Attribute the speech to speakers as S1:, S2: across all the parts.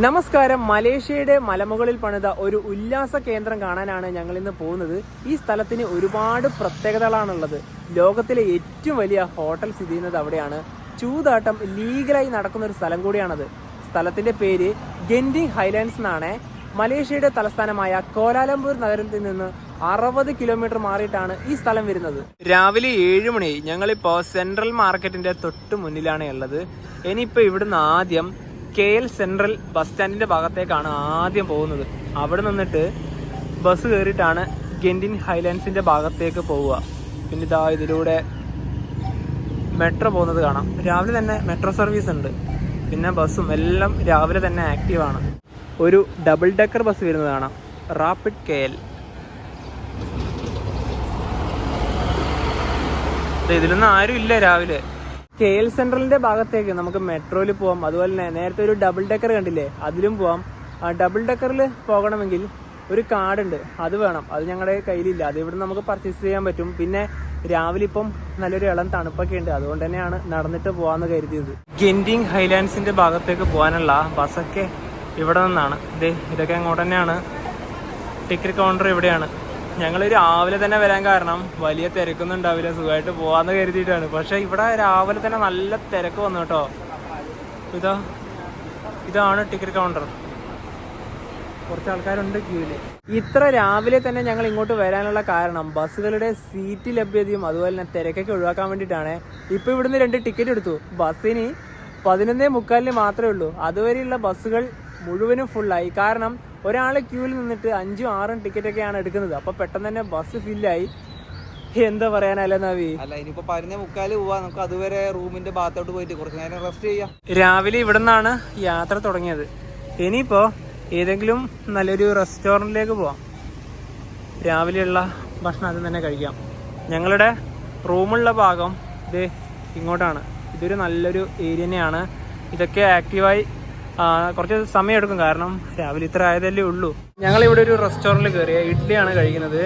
S1: നമസ്കാരം. മലേഷ്യയുടെ മലമുകളിൽ പണിത ഒരു ഉല്ലാസ കേന്ദ്രം കാണാനാണ് ഞങ്ങൾ ഇന്ന് പോകുന്നത്. ഈ സ്ഥലത്തിന് ഒരുപാട് പ്രത്യേകതകളാണുള്ളത്. ലോകത്തിലെ ഏറ്റവും വലിയ ഹോട്ടൽ സ്ഥിതി ചെയ്യുന്നത് അവിടെയാണ്. ചൂതാട്ടം ലീഗലായി നടക്കുന്ന ഒരു സ്ഥലം കൂടിയാണത്. സ്ഥലത്തിന്റെ പേര് ഗെൻഡിങ് ഹൈലാൻഡ്സ് എന്നാണ്. മലേഷ്യയുടെ തലസ്ഥാനമായ കോലാലംപൂർ നഗരത്തിൽ നിന്ന് 60 കിലോമീറ്റർ മാറിയിട്ടാണ് ഈ സ്ഥലം വരുന്നത്. രാവിലെ 7 മണി. ഞങ്ങളിപ്പോ സെൻട്രൽ മാർക്കറ്റിന്റെ തൊട്ട് മുന്നിലാണ് ഉള്ളത്. ഇനിയിപ്പോ ഇവിടുന്ന് ആദ്യം KL സെൻട്രൽ ബസ് സ്റ്റാൻഡിന്റെ ഭാഗത്തേക്കാണ് ആദ്യം പോകുന്നത്. അവിടെ നിന്നിട്ട് ബസ് കയറിയിട്ടാണ് ഗെൻഡിങ് ഹൈലാൻഡ്സിന്റെ ഭാഗത്തേക്ക് പോവുക. പിന്നെ ഇതാ ഇതിലൂടെ മെട്രോ പോകുന്നത് കാണാം. രാവിലെ തന്നെ മെട്രോ സർവീസ് ഉണ്ട്. പിന്നെ ബസ്സും എല്ലാം രാവിലെ തന്നെ ആക്റ്റീവാണ്. ഒരു ഡബിൾ ഡെക്കർ ബസ് വരുന്നത് കാണാം, റാപ്പിഡ് KL. ഇതിലൊന്നും ആരും ഇല്ല രാവിലെ. KL സെൻട്രലിന്റെ ഭാഗത്തേക്ക് നമുക്ക് മെട്രോയിൽ പോവാം. അതുപോലെ തന്നെ നേരത്തെ ഒരു ഡബിൾ ഡെക്കർ കണ്ടില്ലേ, അതിലും പോവാം. ആ ഡബിൾ ഡെക്കറിൽ പോകണമെങ്കിൽ ഒരു കാർഡുണ്ട്, അത് വേണം. അത് ഞങ്ങളുടെ കയ്യിലില്ല. അത് ഇവിടെ നമുക്ക് പർച്ചേസ് ചെയ്യാൻ പറ്റും. പിന്നെ രാവിലെ ഇപ്പം നല്ലൊരു ഇളം തണുപ്പൊക്കെ ഉണ്ട്. അതുകൊണ്ട് തന്നെയാണ് നടന്നിട്ട് പോകാമെന്ന് കരുതിയത്. ഗെൻഡിങ് ഹൈലാൻഡ്സിന്റെ ഭാഗത്തേക്ക് പോകാനുള്ള ബസ്സൊക്കെ ഇവിടെ നിന്നാണ്. ഇതൊക്കെ അങ്ങോട്ട് തന്നെയാണ്. ടിക്കറ്റ് കൗണ്ടർ ഇവിടെയാണ്. ഞങ്ങൾ രാവിലെ തന്നെ വരാൻ കാരണം വലിയ തിരക്കൊന്നും ഉണ്ടാവില്ല, സുഖമായിട്ട് പോവാന്ന് കരുതിയിട്ടാണ്. പക്ഷെ ഇവിടെ രാവിലെ തന്നെ നല്ല തിരക്ക് വന്നു കേട്ടോ. ഇതാണ് ടിക്കറ്റ് കൗണ്ടർ. കുറച്ച് ആൾക്കാരുണ്ട് ക്യൂവില്. ഇത്ര രാവിലെ തന്നെ ഞങ്ങൾ ഇങ്ങോട്ട് വരാനുള്ള കാരണം ബസ്സുകളുടെ സീറ്റ് ലഭ്യതയും അതുപോലെ തന്നെ തിരക്കൊക്കെ ഒഴിവാക്കാൻ വേണ്ടിയിട്ടാണ്. ഇപ്പൊ ഇവിടുന്ന് 2 ടിക്കറ്റ് എടുത്തു. ബസ്സിന് 11:45 മാത്രമേ ഉള്ളൂ. അതുവരെയുള്ള ബസ്സുകൾ മുഴുവനും ഫുള്ളായി. കാരണം ഒരാളെ ക്യൂവിൽ നിന്നിട്ട് 5ഉം 6ഉം ടിക്കറ്റൊക്കെയാണ് എടുക്കുന്നത്. അപ്പൊ പെട്ടെന്ന് തന്നെ ബസ് ഫില്ലായി. എന്താ പറയാനല്ലേ നവി?
S2: അല്ല, ഇനിയിപ്പോ 11:45 പോവാ. നമുക്ക് അതുവരെ റൂമിന്റെ ഭാഗത്തോട്ട് പോയിട്ട് കുറച്ച് നേരം റെസ്റ്റ് ചെയ്യാം.
S1: രാവിലെ ഇവിടെ നിന്നാണ് യാത്ര തുടങ്ങിയത്. ഇനിയിപ്പോ ഏതെങ്കിലും നല്ലൊരു റെസ്റ്റോറൻറ്റിലേക്ക് പോവാം. രാവിലെയുള്ള ഭക്ഷണം അത് തന്നെ കഴിക്കാം. ഞങ്ങളുടെ റൂമുള്ള ഭാഗം ഇത് ഇങ്ങോട്ടാണ്. ഇതൊരു നല്ലൊരു ഏരിയ തന്നെയാണ്. ഇതൊക്കെ ആക്റ്റീവായി കുറച്ച് സമയം എടുക്കും, കാരണം രാവിലെ ഇത്ര ആയതല്ലേ ഉള്ളൂ. ഞങ്ങളിവിടെ ഒരു റെസ്റ്റോറൻറ്റിൽ കയറിയ ഇഡ്ഡലിയാണ് കഴിക്കുന്നത്.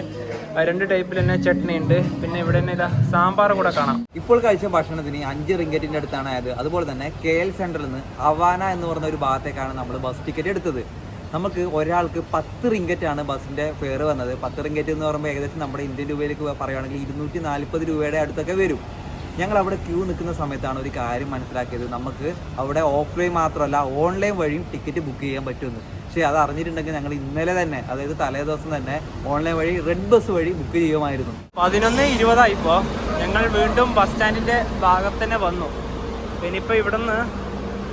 S1: 2 ടൈപ്പിൽ തന്നെ ചട്നി ഉണ്ട്. പിന്നെ ഇവിടെ തന്നെ ഇതാ സാമ്പാർ കൂടെ കാണാം.
S2: ഇപ്പോൾ കഴിച്ച ഭക്ഷണത്തിന് 5 റിംഗറ്റിന്റെ അടുത്താണ് ആയത്. അതുപോലെ തന്നെ KL സെൻട്രലിൽ നിന്ന് ഹവാന എന്ന് പറഞ്ഞ ഒരു ഭാഗത്തേക്കാണ് നമ്മൾ ബസ് ടിക്കറ്റ് എടുത്തത്. നമുക്ക് ഒരാൾക്ക് 10 റിംഗറ്റാണ് ബസ്സിന്റെ ഫെയർ വന്നത്. 10 റിംഗറ്റ് എന്ന് പറയുമ്പോൾ ഏകദേശം നമ്മുടെ ഇന്ത്യൻ രൂപയിലേക്ക് പറയുകയാണെങ്കിൽ 240 രൂപയുടെ അടുത്തൊക്കെ വരും. ഞങ്ങൾ അവിടെ ക്യൂ നിൽക്കുന്ന സമയത്താണ് ഒരു കാര്യം മനസ്സിലാക്കിയത്. നമുക്ക് അവിടെ ഓഫ്ലൈൻ മാത്രമല്ല ഓൺലൈൻ വഴിയും ടിക്കറ്റ് ബുക്ക് ചെയ്യാൻ പറ്റുമെന്ന്. പക്ഷേ അത് അറിഞ്ഞിട്ടുണ്ടെങ്കിൽ ഞങ്ങൾ ഇന്നലെ തന്നെ, അതായത് തലേ ദിവസം തന്നെ ഓൺലൈൻ വഴി റെഡ് ബസ് വഴി ബുക്ക് ചെയ്യുമായിരുന്നു.
S1: 11:20 ഞങ്ങൾ വീണ്ടും ബസ് സ്റ്റാൻഡിന്റെ ഭാഗത്ത് തന്നെ വന്നു. ഇനിയിപ്പോൾ ഇവിടുന്ന്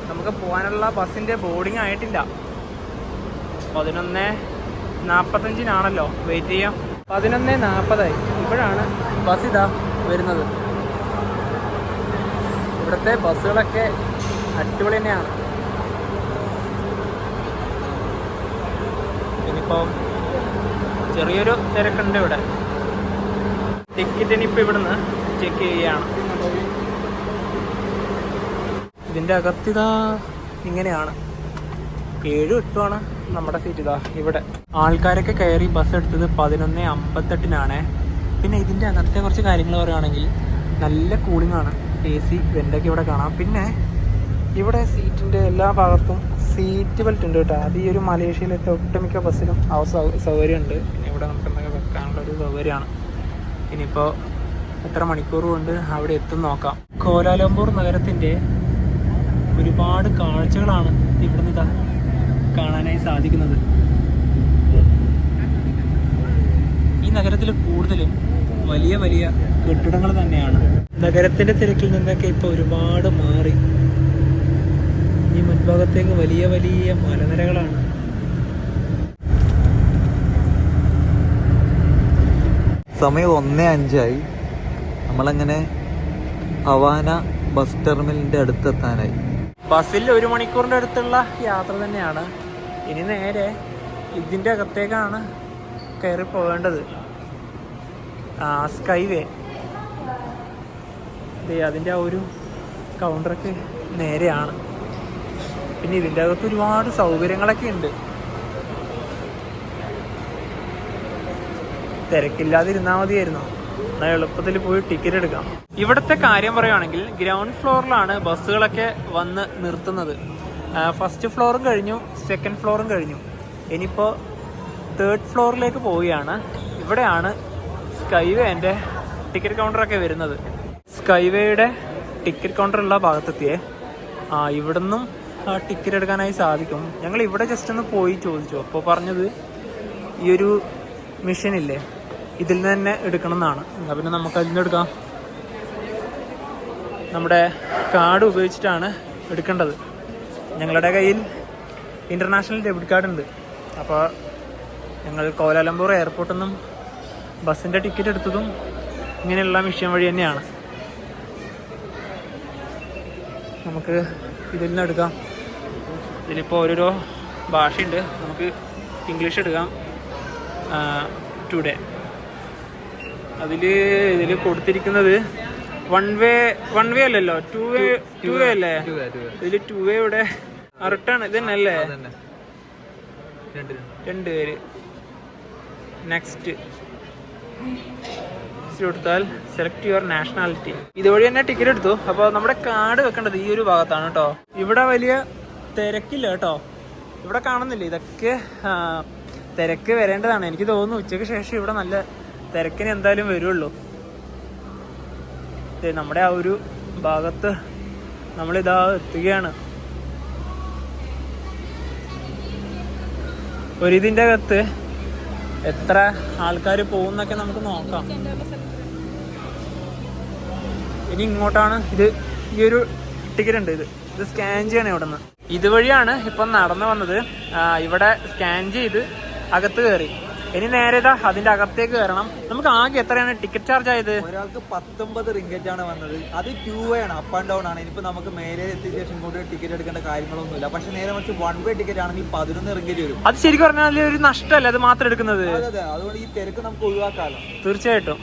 S1: നമുക്ക് പോകാനുള്ള ബസ്സിന്റെ ബോർഡിങ് ആയിട്ടില്ല. 11:45 വെയിറ്റ് ചെയ്യാം. 11:40 ഇപ്പോഴാണ് ബസ് ഇതാ വരുന്നത്. ഇവിടുത്തെ ബസ്സുകളൊക്കെ അടിപൊളി തന്നെയാണ്. ഇനിയിപ്പോൾ ചെറിയൊരു തിരക്കുണ്ട് ഇവിടെ. ടിക്കറ്റ് ഇനിയിപ്പോൾ ഇവിടുന്ന് ചെക്ക് ചെയ്യുകയാണ്. ഇതിൻ്റെ അകത്തിതാ ഇങ്ങനെയാണ്. 7, 8 നമ്മുടെ സീറ്റ്. ഇതാ ഇവിടെ ആൾക്കാരൊക്കെ കയറി ബസ് എടുത്തത് 11:58. പിന്നെ ഇതിൻ്റെ അകത്തെ കുറച്ച് കാര്യങ്ങൾ പറയുകയാണെങ്കിൽ നല്ല കൂളിംഗ് ആണ്. AC വെൻ്റൊക്കെ ഇവിടെ കാണാം. പിന്നെ ഇവിടെ സീറ്റിൻ്റെ എല്ലാ ഭാഗത്തും സീറ്റ് ബെൽറ്റ് ഉണ്ട് കേട്ടോ. അത് ഈ ഒരു മലേഷ്യയിലത്തെ ഒട്ടുമിക്ക ബസ്സിലും സൗകര്യമുണ്ട്. പിന്നെ ഇവിടെ നമുക്ക് എന്തൊക്കെ വെക്കാനുള്ളൊരു സൗകര്യമാണ്. ഇനിയിപ്പോൾ എത്ര മണിക്കൂർ കൊണ്ട് അവിടെ എത്തും നോക്കാം. കോലാലംപൂർ നഗരത്തിൻ്റെ ഒരുപാട് കാഴ്ചകളാണ് ഇവിടുന്ന് ഇതാ കാണാനായി സാധിക്കുന്നത്. ഈ നഗരത്തിൽ കൂടുതലും വലിയ വലിയ കെട്ടിടങ്ങൾ തന്നെയാണ്. നഗരത്തിന്റെ തിരക്കിൽ നിന്നൊക്കെ ഇപ്പോൾ ഒരുപാട് മാറി. ഈ മുൻഭാഗത്തേക്ക് വലിയ വലിയ മലനിരകളാണ്.
S2: സമയം 1:05. നമ്മളങ്ങനെ ഹവാന ബസ് ടെർമിനലിന്റെ അടുത്തെത്താനായി.
S1: ബസ്സിൽ 1 മണിക്കൂറിന്റെ അടുത്തുള്ള യാത്ര തന്നെയാണ്. ഇനി നേരെ ഇതിന്റെ അകത്തേക്കാണ് കയറി പോകേണ്ടത്. സ്കൈവേ അതിൻ്റെ ആ ഒരു കൗണ്ടറൊക്കെ നേരെയാണ്. പിന്നെ ഇതിൻ്റെ അകത്ത് ഒരുപാട് സൗകര്യങ്ങളൊക്കെ ഉണ്ട്. തിരക്കില്ലാതിരുന്നാൽ മതിയായിരുന്നു. എന്നാൽ എളുപ്പത്തിൽ പോയി ടിക്കറ്റ് എടുക്കാം. ഇവിടുത്തെ കാര്യം പറയുകയാണെങ്കിൽ ഗ്രൗണ്ട് ഫ്ലോറിലാണ് ബസ്സുകളൊക്കെ വന്ന് നിർത്തുന്നത്. ഫസ്റ്റ് ഫ്ലോറും കഴിഞ്ഞു, സെക്കൻഡ് ഫ്ലോറും കഴിഞ്ഞു. ഇനിയിപ്പോൾ തേർഡ് ഫ്ലോറിലേക്ക് പോവുകയാണ്. ഇവിടെയാണ് സ്കൈവേൻ്റെ ടിക്കറ്റ് കൗണ്ടറൊക്കെ വരുന്നത്. സ്കൈവേയുടെ ടിക്കറ്റ് കൗണ്ടറുള്ള ഭാഗത്തെത്തിയേ. ഇവിടുന്നും ടിക്കറ്റ് എടുക്കാനായി സാധിക്കും. ഞങ്ങൾ ഇവിടെ ജസ്റ്റ് ഒന്ന് പോയി ചോദിച്ചു. അപ്പോൾ പറഞ്ഞത് ഈ ഒരു മെഷീനില്ലേ, ഇതിൽ നിന്ന് തന്നെ എടുക്കണം എന്നാണ്. എന്നാൽ പിന്നെ നമുക്ക് അതിൽ നിന്ന് എടുക്കാം. നമ്മുടെ കാർഡ് ഉപയോഗിച്ചിട്ടാണ് എടുക്കേണ്ടത്. ഞങ്ങളുടെ കയ്യിൽ ഇൻ്റർനാഷണൽ ഡെബിറ്റ് കാർഡ് ഉണ്ട്. അപ്പോൾ ഞങ്ങൾ കോലാലംപൂർ എയർപോർട്ടിൽ നിന്നും ബസ്സിൻ്റെ ടിക്കറ്റ് എടുത്തതും ഇങ്ങനെയുള്ള മെഷീൻ വഴി തന്നെയാണ്. നമുക്ക് ഇതിൽ നിന്ന് എടുക്കാം. ഇതിലിപ്പോൾ ഓരോരോ ഭാഷയുണ്ട്. നമുക്ക് ഇംഗ്ലീഷ് എടുക്കാം. ടുഡേ ഇതിൽ കൊടുത്തിരിക്കുന്നത് വൺ വേ അല്ലല്ലോ, ടു വേ അല്ലേ? ഇതിൽ 2 വേ ഇവിടെ റിട്ടേൺ ഇത് തന്നെ അല്ലേ? 2 പേര്. നെക്സ്റ്റ് കൊടുത്താൽ സെലക്ട് യുവർ നാഷണാലിറ്റി. ഇതുവഴി തന്നെ ടിക്കറ്റ് എടുത്തു. അപ്പോൾ നമ്മുടെ കാർഡ് വെക്കേണ്ടത് ഈ ഒരു ഭാഗത്താണ് കേട്ടോ. ഇവിടെ വലിയ തിരക്കില്ല കേട്ടോ. ഇവിടെ കാണുന്നില്ല, ഇതൊക്കെ തിരക്ക് വരേണ്ടതാണ്. എനിക്ക് തോന്നുന്നു ഉച്ചയ്ക്ക് ശേഷം ഇവിടെ നല്ല തിരക്കിന് എന്തായാലും വരുള്ളൂ. നമ്മുടെ ആ ഒരു ഭാഗത്ത് നമ്മളിതാ എത്തുകയാണ്. ഇതിൻ്റെ അകത്ത് എത്ര ആൾക്കാർ പോകുന്നൊക്കെ നമുക്ക് നോക്കാം. ഇനി ഇങ്ങോട്ടാണ്. ഈ ഒരു ടിക്കറ്റ് ഉണ്ട്. ഇത് സ്കാൻ ചെയ്യണം ഇവിടെ നിന്ന്. ഇതുവഴിയാണ് ഇപ്പം നടന്നു വന്നത്. ഇവിടെ സ്കാൻ ചെയ്ത് അകത്ത് കയറി. ഇനി നേരെ അതിന്റെ അകത്തേക്ക് കയറണം. നമുക്ക് ആകെ എത്രയാണ് ടിക്കറ്റ് ചാർജ് ആയത്?
S2: ഒരാൾക്ക് 19 റിംഗറ്റ് ആണ് വന്നത്. അത് 2 വേ ആണ്, അപ്പ് ആൻഡ് ഡൗൺ ആണ്. ഇനിയിപ്പോൾ നമുക്ക് മേലെ എത്തിയ ശേഷം കൊണ്ട് ടിക്കറ്റ് എടുക്കേണ്ട കാര്യങ്ങളൊന്നുമില്ല. പക്ഷെ നേരെ മറിച്ച് 1 വേ ടിക്കറ്റ് ആണെങ്കിൽ 11 റിംഗറ്റ് വരും.
S1: അത് ശരിക്കും പറഞ്ഞാൽ ഒരു നഷ്ടമല്ലേ അത് മാത്രം എടുക്കുന്നത്?
S2: അതെ, അതുകൊണ്ട് ഈ തിരക്ക് നമുക്ക് ഒഴിവാക്കാമല്ലോ.
S1: തീർച്ചയായിട്ടും.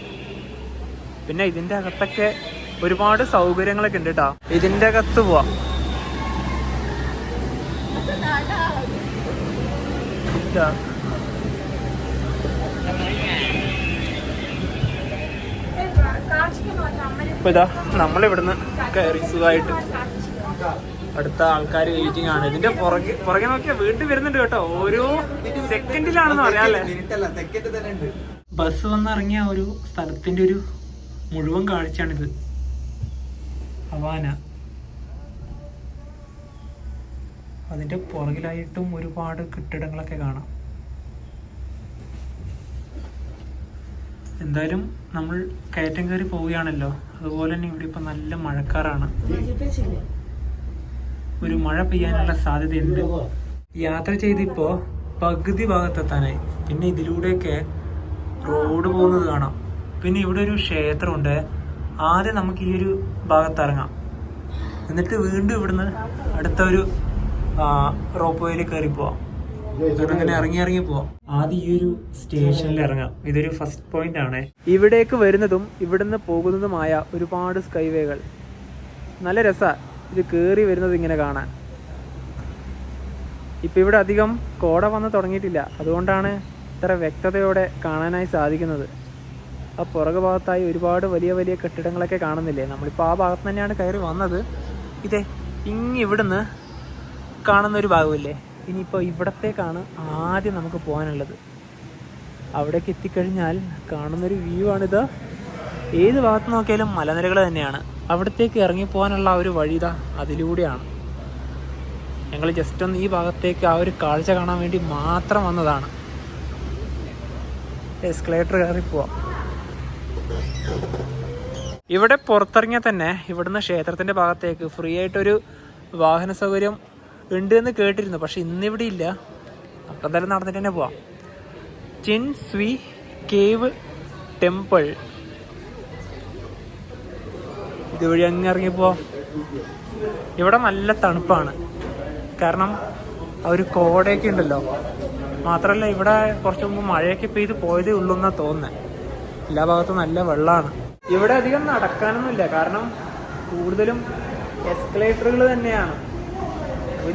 S1: പിന്നെ ഇതിന്റെ അകത്തൊക്കെ ഒരുപാട് സൗകര്യങ്ങളൊക്കെ ഉണ്ട് കേട്ടോ. ഇതിന്റെ അകത്ത് പോവാം. ഇപ്പൊ ഇതാ നമ്മളിവിടുന്ന് കയറി സുഖമായിട്ട്. അടുത്ത ആൾക്കാർ വെയിറ്റിംഗ് ആണ്. ഇതിന്റെ പുറകെ നോക്കിയാൽ വീണ്ടും വരുന്നുണ്ട് കേട്ടോ. ഓരോ സെക്കൻഡിലാണെന്ന് പറയാല്ലേ. ബസ് വന്നിറങ്ങിയ ഒരു സ്ഥലത്തിന്റെ ഒരു മുഴുവൻ കാഴ്ചയാണിത്. ഹവാന. അതിന്റെ പുറകിലായിട്ടും ഒരുപാട് കെട്ടിടങ്ങളൊക്കെ കാണാം. എന്തായാലും നമ്മൾ കയറ്റം കയറി പോവുകയാണല്ലോ. അതുപോലെ തന്നെ ഇവിടെ ഇപ്പം നല്ല മഴക്കാറാണ്. ഒരു മഴ പെയ്യാനുള്ള സാധ്യതയുണ്ട്. യാത്ര ചെയ്തിപ്പോൾ പകുതി ഭാഗത്തെത്താനായി. പിന്നെ ഇതിലൂടെയൊക്കെ റോഡ് പോകുന്നത് കാണാം. പിന്നെ ഇവിടെ ഒരു ക്ഷേത്രമുണ്ട്. ആദ്യം നമുക്ക് ഈ ഒരു ഭാഗത്ത് ഇറങ്ങാം. എന്നിട്ട് വീണ്ടും ഇവിടുന്ന് അടുത്ത ഒരു റോപ്പ് വേയിൽ കയറി പോവാം. അങ്ങനെ ഇറങ്ങി പോവാം. ആദ്യം ഈ ഒരു സ്റ്റേഷനിൽ ഇറങ്ങാം. ഇതൊരു ഫസ്റ്റ് പോയിന്റ് ആണ്. ഇവിടേക്ക് വരുന്നതും ഇവിടുന്ന് പോകുന്നതുമായ ഒരുപാട് സ്കൈവേകൾ. നല്ല രസമാണ് ഇത് കയറി വരുന്നത് ഇങ്ങനെ കാണാൻ. ഇപ്പം ഇവിടെ അധികം കോട വന്ന് തുടങ്ങിയിട്ടില്ല. അതുകൊണ്ടാണ് ഇത്ര വ്യക്തതയോടെ കാണാനായി സാധിക്കുന്നത്. ആ പുറകു ഭാഗത്തായി ഒരുപാട് വലിയ വലിയ കെട്ടിടങ്ങളൊക്കെ കാണുന്നില്ലേ? നമ്മളിപ്പോൾ ആ ഭാഗത്ത് തന്നെയാണ് കയറി വന്നത്. ഇവിടുന്ന് കാണുന്നൊരു ഭാഗമില്ലേ? ഇനിയിപ്പോൾ ഇവിടത്തേക്കാണ് ആദ്യം നമുക്ക് പോകാനുള്ളത്. അവിടേക്ക് എത്തിക്കഴിഞ്ഞാൽ കാണുന്നൊരു വ്യൂ ആണിത്. ഏത് ഭാഗത്ത് നോക്കിയാലും മലനിരകൾ തന്നെയാണ്. അവിടത്തേക്ക് ഇറങ്ങിപ്പോകാനുള്ള ഒരു വഴി അതിലൂടെയാണ്. ഞങ്ങൾ ജസ്റ്റ് ഒന്ന് ഈ ഭാഗത്തേക്ക് ആ ഒരു കാഴ്ച കാണാൻ വേണ്ടി മാത്രം വന്നതാണ്. എസ്കലേറ്റർ കയറി പോവാം. ഇവിടെ പുറത്തിറങ്ങിയാൽ തന്നെ ഇവിടുന്ന് ക്ഷേത്രത്തിൻ്റെ ഭാഗത്തേക്ക് ഫ്രീ ആയിട്ടൊരു വാഹന സൗകര്യം ഉണ്ട് എന്ന് കേട്ടിരുന്നു. പക്ഷെ ഇന്നിവിടെ ഇല്ല. അപ്പം എന്തായാലും നടന്നിട്ട് തന്നെ പോവാം. Chin Swee cave temple. ഇതുവഴി അങ്ങ് ഇറങ്ങിപ്പോവാം. ഇവിടെ നല്ല തണുപ്പാണ്. കാരണം ആ ഒരു കോടയൊക്കെ ഉണ്ടല്ലോ. മാത്രമല്ല ഇവിടെ കുറച്ച് മുമ്പ് മഴയൊക്കെ പെയ്ത് പോയതേ ഉള്ളൂ എന്നാണ് തോന്നുന്നത്. എല്ലാ ഭാഗത്തും നല്ല വെള്ളമാണ്. ഇവിടെ അധികം നടക്കാനൊന്നുമില്ല. കാരണം കൂടുതലും എസ്കലേറ്ററുകൾ തന്നെയാണ്.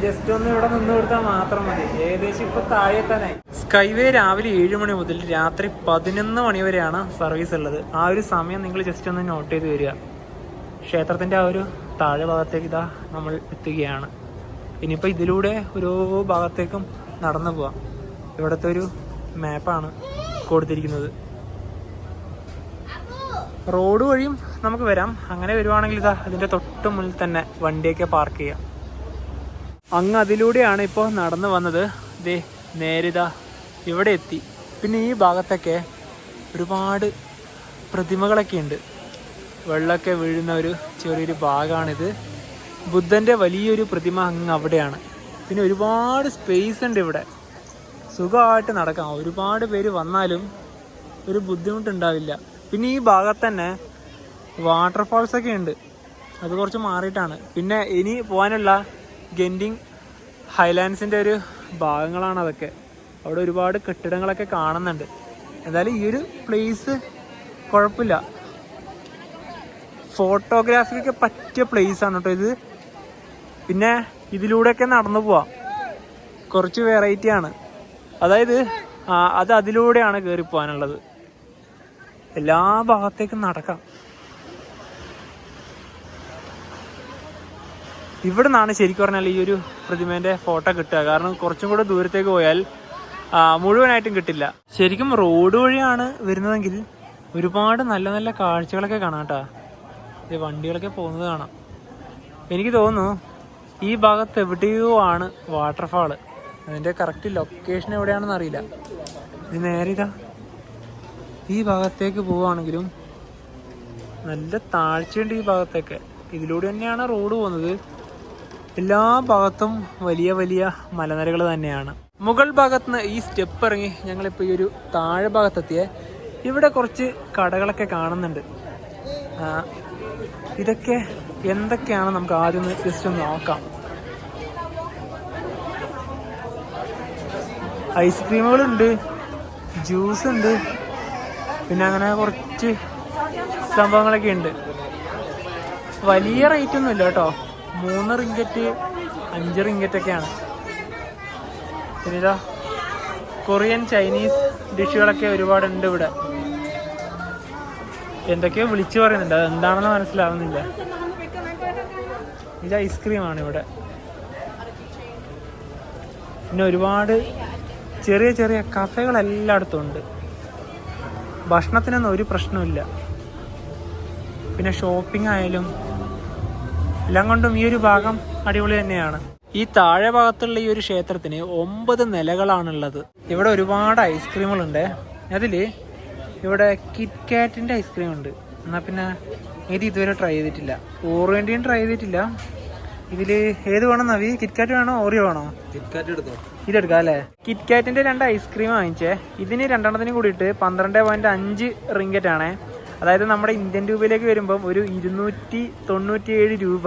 S1: ജസ്റ്റ് ഒന്ന് ഇവിടെ നിന്ന് കൊടുത്താൽ മാത്രം മതി. ഏകദേശം ഇപ്പൊ താഴെ തന്നെ. സ്കൈവേ രാവിലെ 7 മണി മുതൽ രാത്രി 11 മണി വരെയാണ് സർവീസ് ഉള്ളത്. ആ ഒരു സമയം നിങ്ങൾ ജസ്റ്റ് ഒന്ന് നോട്ട് ചെയ്ത് വരിക. ക്ഷേത്രത്തിന്റെ ആ ഒരു താഴെ ഭാഗത്തേക്ക് നമ്മൾ എത്തുകയാണ്. ഇനിയിപ്പോൾ ഇതിലൂടെ ഓരോ ഭാഗത്തേക്കും നടന്നു പോവാം. ഇവിടുത്തെ ഒരു മാപ്പാണ് കൊടുത്തിരിക്കുന്നത്. റോഡ് വഴിയും നമുക്ക് വരാം. അങ്ങനെ വരുവാണെങ്കിൽ ഇതാ അതിൻ്റെ തൊട്ട് മുന്നിൽ തന്നെ വണ്ടിയൊക്കെ പാർക്ക് ചെയ്യാം. അങ്ങ് അതിലൂടെയാണ് ഇപ്പോൾ നടന്നു വന്നത്. ദേ നേരിതാ ഇവിടെ എത്തി. പിന്നെ ഈ ഭാഗത്തൊക്കെ ഒരുപാട് പ്രതിമകളൊക്കെ ഉണ്ട്. വെള്ളമൊക്കെ വീഴുന്ന ഒരു ചെറിയൊരു ഭാഗമാണിത്. ബുദ്ധൻ്റെ വലിയൊരു പ്രതിമ അങ്ങ് അവിടെയാണ്. പിന്നെ ഒരുപാട് സ്പേസ് ഉണ്ട് ഇവിടെ, സുഖമായിട്ട് നടക്കാം. ഒരുപാട് പേര് വന്നാലും ഒരു ബുദ്ധിമുട്ടുണ്ടാവില്ല. പിന്നെ ഈ ഭാഗത്ത് തന്നെ വാട്ടർഫാൾസൊക്കെ ഉണ്ട്, അത് കുറച്ച് മാറിയിട്ടാണ്. പിന്നെ ഇനി പോകാനുള്ള ഗെൻഡിങ് ഹൈലാൻഡ്സിൻ്റെ ഒരു ഭാഗങ്ങളാണ് അതൊക്കെ. അവിടെ ഒരുപാട് കെട്ടിടങ്ങളൊക്കെ കാണുന്നുണ്ട്. എന്തായാലും ഈ ഒരു പ്ലേസ് കുഴപ്പമില്ല, ഫോട്ടോഗ്രാഫിക്കൊക്കെ പറ്റിയ പ്ലേസാണ് കേട്ടോ ഇത്. പിന്നെ ഇതിലൂടെയൊക്കെ നടന്നു പോവാം, കുറച്ച് വെറൈറ്റി ആണ്. അതായത് അത് അതിലൂടെയാണ് കയറി പോകാനുള്ളത്. എല്ലാ ഭാഗത്തേക്കും നടക്കാം. ഇവിടെ നിന്നാണ് ശരിക്കും പറഞ്ഞാൽ ഈ ഒരു പ്രതിമേൻ്റെ ഫോട്ടോ കിട്ടുക. കാരണം കുറച്ചും കൂടെ ദൂരത്തേക്ക് പോയാൽ മുഴുവനായിട്ടും കിട്ടില്ല. ശരിക്കും റോഡ് വഴിയാണ് വരുന്നതെങ്കിൽ ഒരുപാട് നല്ല നല്ല കാഴ്ചകളൊക്കെ കാണാം കേട്ടോ. ഇത് വണ്ടികളൊക്കെ പോകുന്നത് കാണാം. എനിക്ക് തോന്നുന്നു ഈ ഭാഗത്ത് എവിടെയോ ആണ് വാട്ടർഫാള്. അതിൻ്റെ കറക്റ്റ് ലൊക്കേഷൻ എവിടെയാണെന്ന് അറിയില്ല. ഇത് നേരെ ഇതാ ഈ ഭാഗത്തേക്ക് പോവുകയാണെങ്കിലും നല്ല താഴ്ചയുണ്ട് ഈ ഭാഗത്തൊക്കെ. ഇതിലൂടെ തന്നെയാണ് റോഡ് പോകുന്നത്. എല്ലാ ഭാഗത്തും വലിയ വലിയ മലനിരകൾ തന്നെയാണ്. മുകൾ ഭാഗത്തുനിന്ന് ഈ സ്റ്റെപ്പ് ഇറങ്ങി ഞങ്ങളിപ്പോൾ ഈ ഒരു താഴെ ഭാഗത്തെത്തിയ ഇവിടെ കുറച്ച് കടകളൊക്കെ കാണുന്നുണ്ട്. ഇതൊക്കെ എന്തൊക്കെയാണ് നമുക്ക് ആദ്യം ഒന്ന് ജസ്റ്റ് ഒന്ന് നോക്കാം. ഐസ്ക്രീമുകളുണ്ട്, ജ്യൂസ് ഉണ്ട്, പിന്നെ അങ്ങനെ കുറച്ച് സംഭവങ്ങളൊക്കെ ഉണ്ട്. വലിയ റേറ്റ് ഒന്നും ഇല്ല കേട്ടോ. 3 റിങ്കറ്റ് 5 റിങ്കറ്റൊക്കെയാണ്. പിന്നെ ഇതാ കൊറിയൻ ചൈനീസ് ഡിഷുകളൊക്കെ ഒരുപാടുണ്ട് ഇവിടെ. എന്തൊക്കെയോ വിളിച്ചു പറയുന്നുണ്ട്, അത് എന്താണെന്ന് മനസ്സിലാവുന്നില്ല. ഇത് ഐസ്ക്രീമാണ് ഇവിടെ. പിന്നെ ഒരുപാട് ചെറിയ ചെറിയ കഫേകൾ എല്ലായിടത്തും ഉണ്ട്. ഭക്ഷണത്തിനൊന്നും ഒരു പ്രശ്നമില്ല. പിന്നെ ഷോപ്പിംഗ് ആയാലും എല്ലാം കൊണ്ടും ഈ ഒരു ഭാഗം അടിപൊളി തന്നെയാണ്. ഈ താഴെ ഭാഗത്തുള്ള ഈ ഒരു ക്ഷേത്രത്തിന് 9 നിലകളാണുള്ളത്. ഇവിടെ ഒരുപാട് ഐസ്ക്രീമുകളുണ്ട്. അതിൽ ഇവിടെ കിറ്റ്കാറ്റിൻ്റെ ഐസ്ക്രീം ഉണ്ട്. എന്നാൽ പിന്നെ ഇത് ഇതുവരെ ട്രൈ ചെയ്തിട്ടില്ല. ഓറിയൻ്റെയും ട്രൈ ചെയ്തിട്ടില്ല. ഇതിൽ ഏത് വേണം നവി? കിറ്റ്കാറ്റ് വേണോ ഓറിയോ വേണോ?
S2: കിറ്റ്കാറ്റ് എടുത്തോ.
S1: ഇതെടുക്കാം അല്ലേ. കിറ്റ്കാറ്റിൻ്റെ 2 ഐസ്ക്രീം വാങ്ങിച്ചേ. ഇതിന് 2 കൂടിയിട്ട് 12.5 റിങ്കറ്റ് ആണേ. അതായത് നമ്മുടെ ഇന്ത്യൻ രൂപയിലേക്ക് വരുമ്പം ഒരു 297 രൂപ.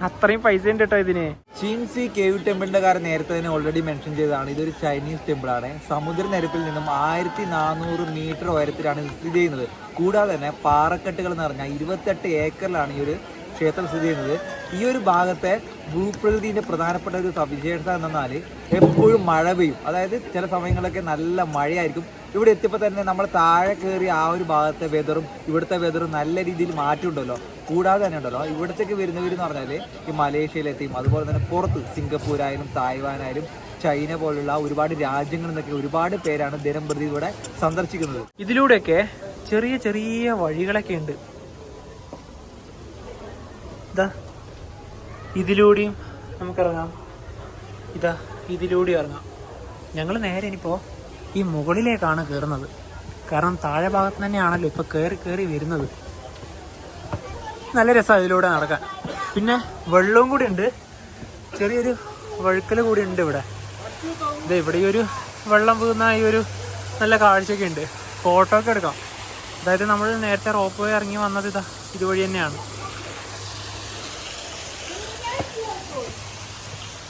S1: അത്രയും പൈസ ഉണ്ട് കേട്ടോ ഇതിന്.
S2: ചിൻസി കേവ് ടെമ്പിളിന്റെ കാര്യം നേരത്തെ തന്നെ ഓൾറെഡി മെൻഷൻ ചെയ്തതാണ്. ഇതൊരു ചൈനീസ് ടെമ്പിൾ ആണ്. സമുദ്രനിരപ്പിൽ നിന്നും 1400 മീറ്റർ ഉയരത്തിലാണ് ഇത് സ്ഥിതി ചെയ്യുന്നത്. കൂടാതെ തന്നെ പാറക്കെട്ടുകൾ നിറഞ്ഞ 28 ഏക്കറിലാണ് ഈ ഒരു ക്ഷേത്രം സ്ഥിതി ചെയ്യുന്നത്. ഈ ഒരു ഭാഗത്തെ ഭൂപ്രകൃതിന്റെ പ്രധാനപ്പെട്ട ഒരു സവിശേഷത എന്നാൽ എപ്പോഴും മഴ പെയ്യും. അതായത് ചില സമയങ്ങളിലൊക്കെ നല്ല മഴയായിരിക്കും. ഇവിടെ എത്തിയപ്പോൾ തന്നെ നമ്മൾ താഴെ കയറി ആ ഒരു ഭാഗത്തെ വെതറും ഇവിടുത്തെ വെതറും നല്ല രീതിയിൽ മാറ്റമുണ്ടല്ലോ. കൂടാതെ തന്നെ ഉണ്ടല്ലോ ഇവിടത്തേക്ക് വരുന്നവരെന്ന് പറഞ്ഞാൽ ഈ മലേഷ്യയിലെത്തിയും അതുപോലെ തന്നെ പുറത്ത് സിംഗപ്പൂരായാലും തായ്വാനായാലും ചൈന പോലുള്ള ഒരുപാട് രാജ്യങ്ങളിൽ നിന്നൊക്കെ ഒരുപാട് പേരാണ് ദിനംപ്രതി ഇവിടെ സന്ദർശിക്കുന്നത്.
S1: ഇതിലൂടെയൊക്കെ ചെറിയ ചെറിയ വഴികളൊക്കെ ഉണ്ട്. ഇതാ ഇതിലൂടെയും നമുക്കിറങ്ങാം. ഇതാ ഇതിലൂടെ ഇറങ്ങാം. ഞങ്ങൾ നേരെ ഇനിയിപ്പോൾ ഈ മുകളിലേക്കാണ് കയറുന്നത്. കാരണം താഴെ ഭാഗത്ത് തന്നെയാണല്ലോ ഇപ്പോൾ കയറി വരുന്നത്. നല്ല രസമാണ് ഇതിലൂടെ നടക്കാൻ. പിന്നെ വെള്ളവും കൂടി ഉണ്ട്, ചെറിയൊരു വഴുക്കൽ കൂടി ഉണ്ട് ഇവിടെ. ഇത് ഇവിടെ ഈ ഒരു വെള്ളം വീഴുന്ന ഈ ഒരു നല്ല കാഴ്ചയൊക്കെ ഉണ്ട്. ഫോട്ടോ ഒക്കെ എടുക്കാം. അതായത് നമ്മൾ നേരത്തെ റോപ്പ് വേ ഇറങ്ങി വന്നത് ഇതുവഴി തന്നെയാണ്.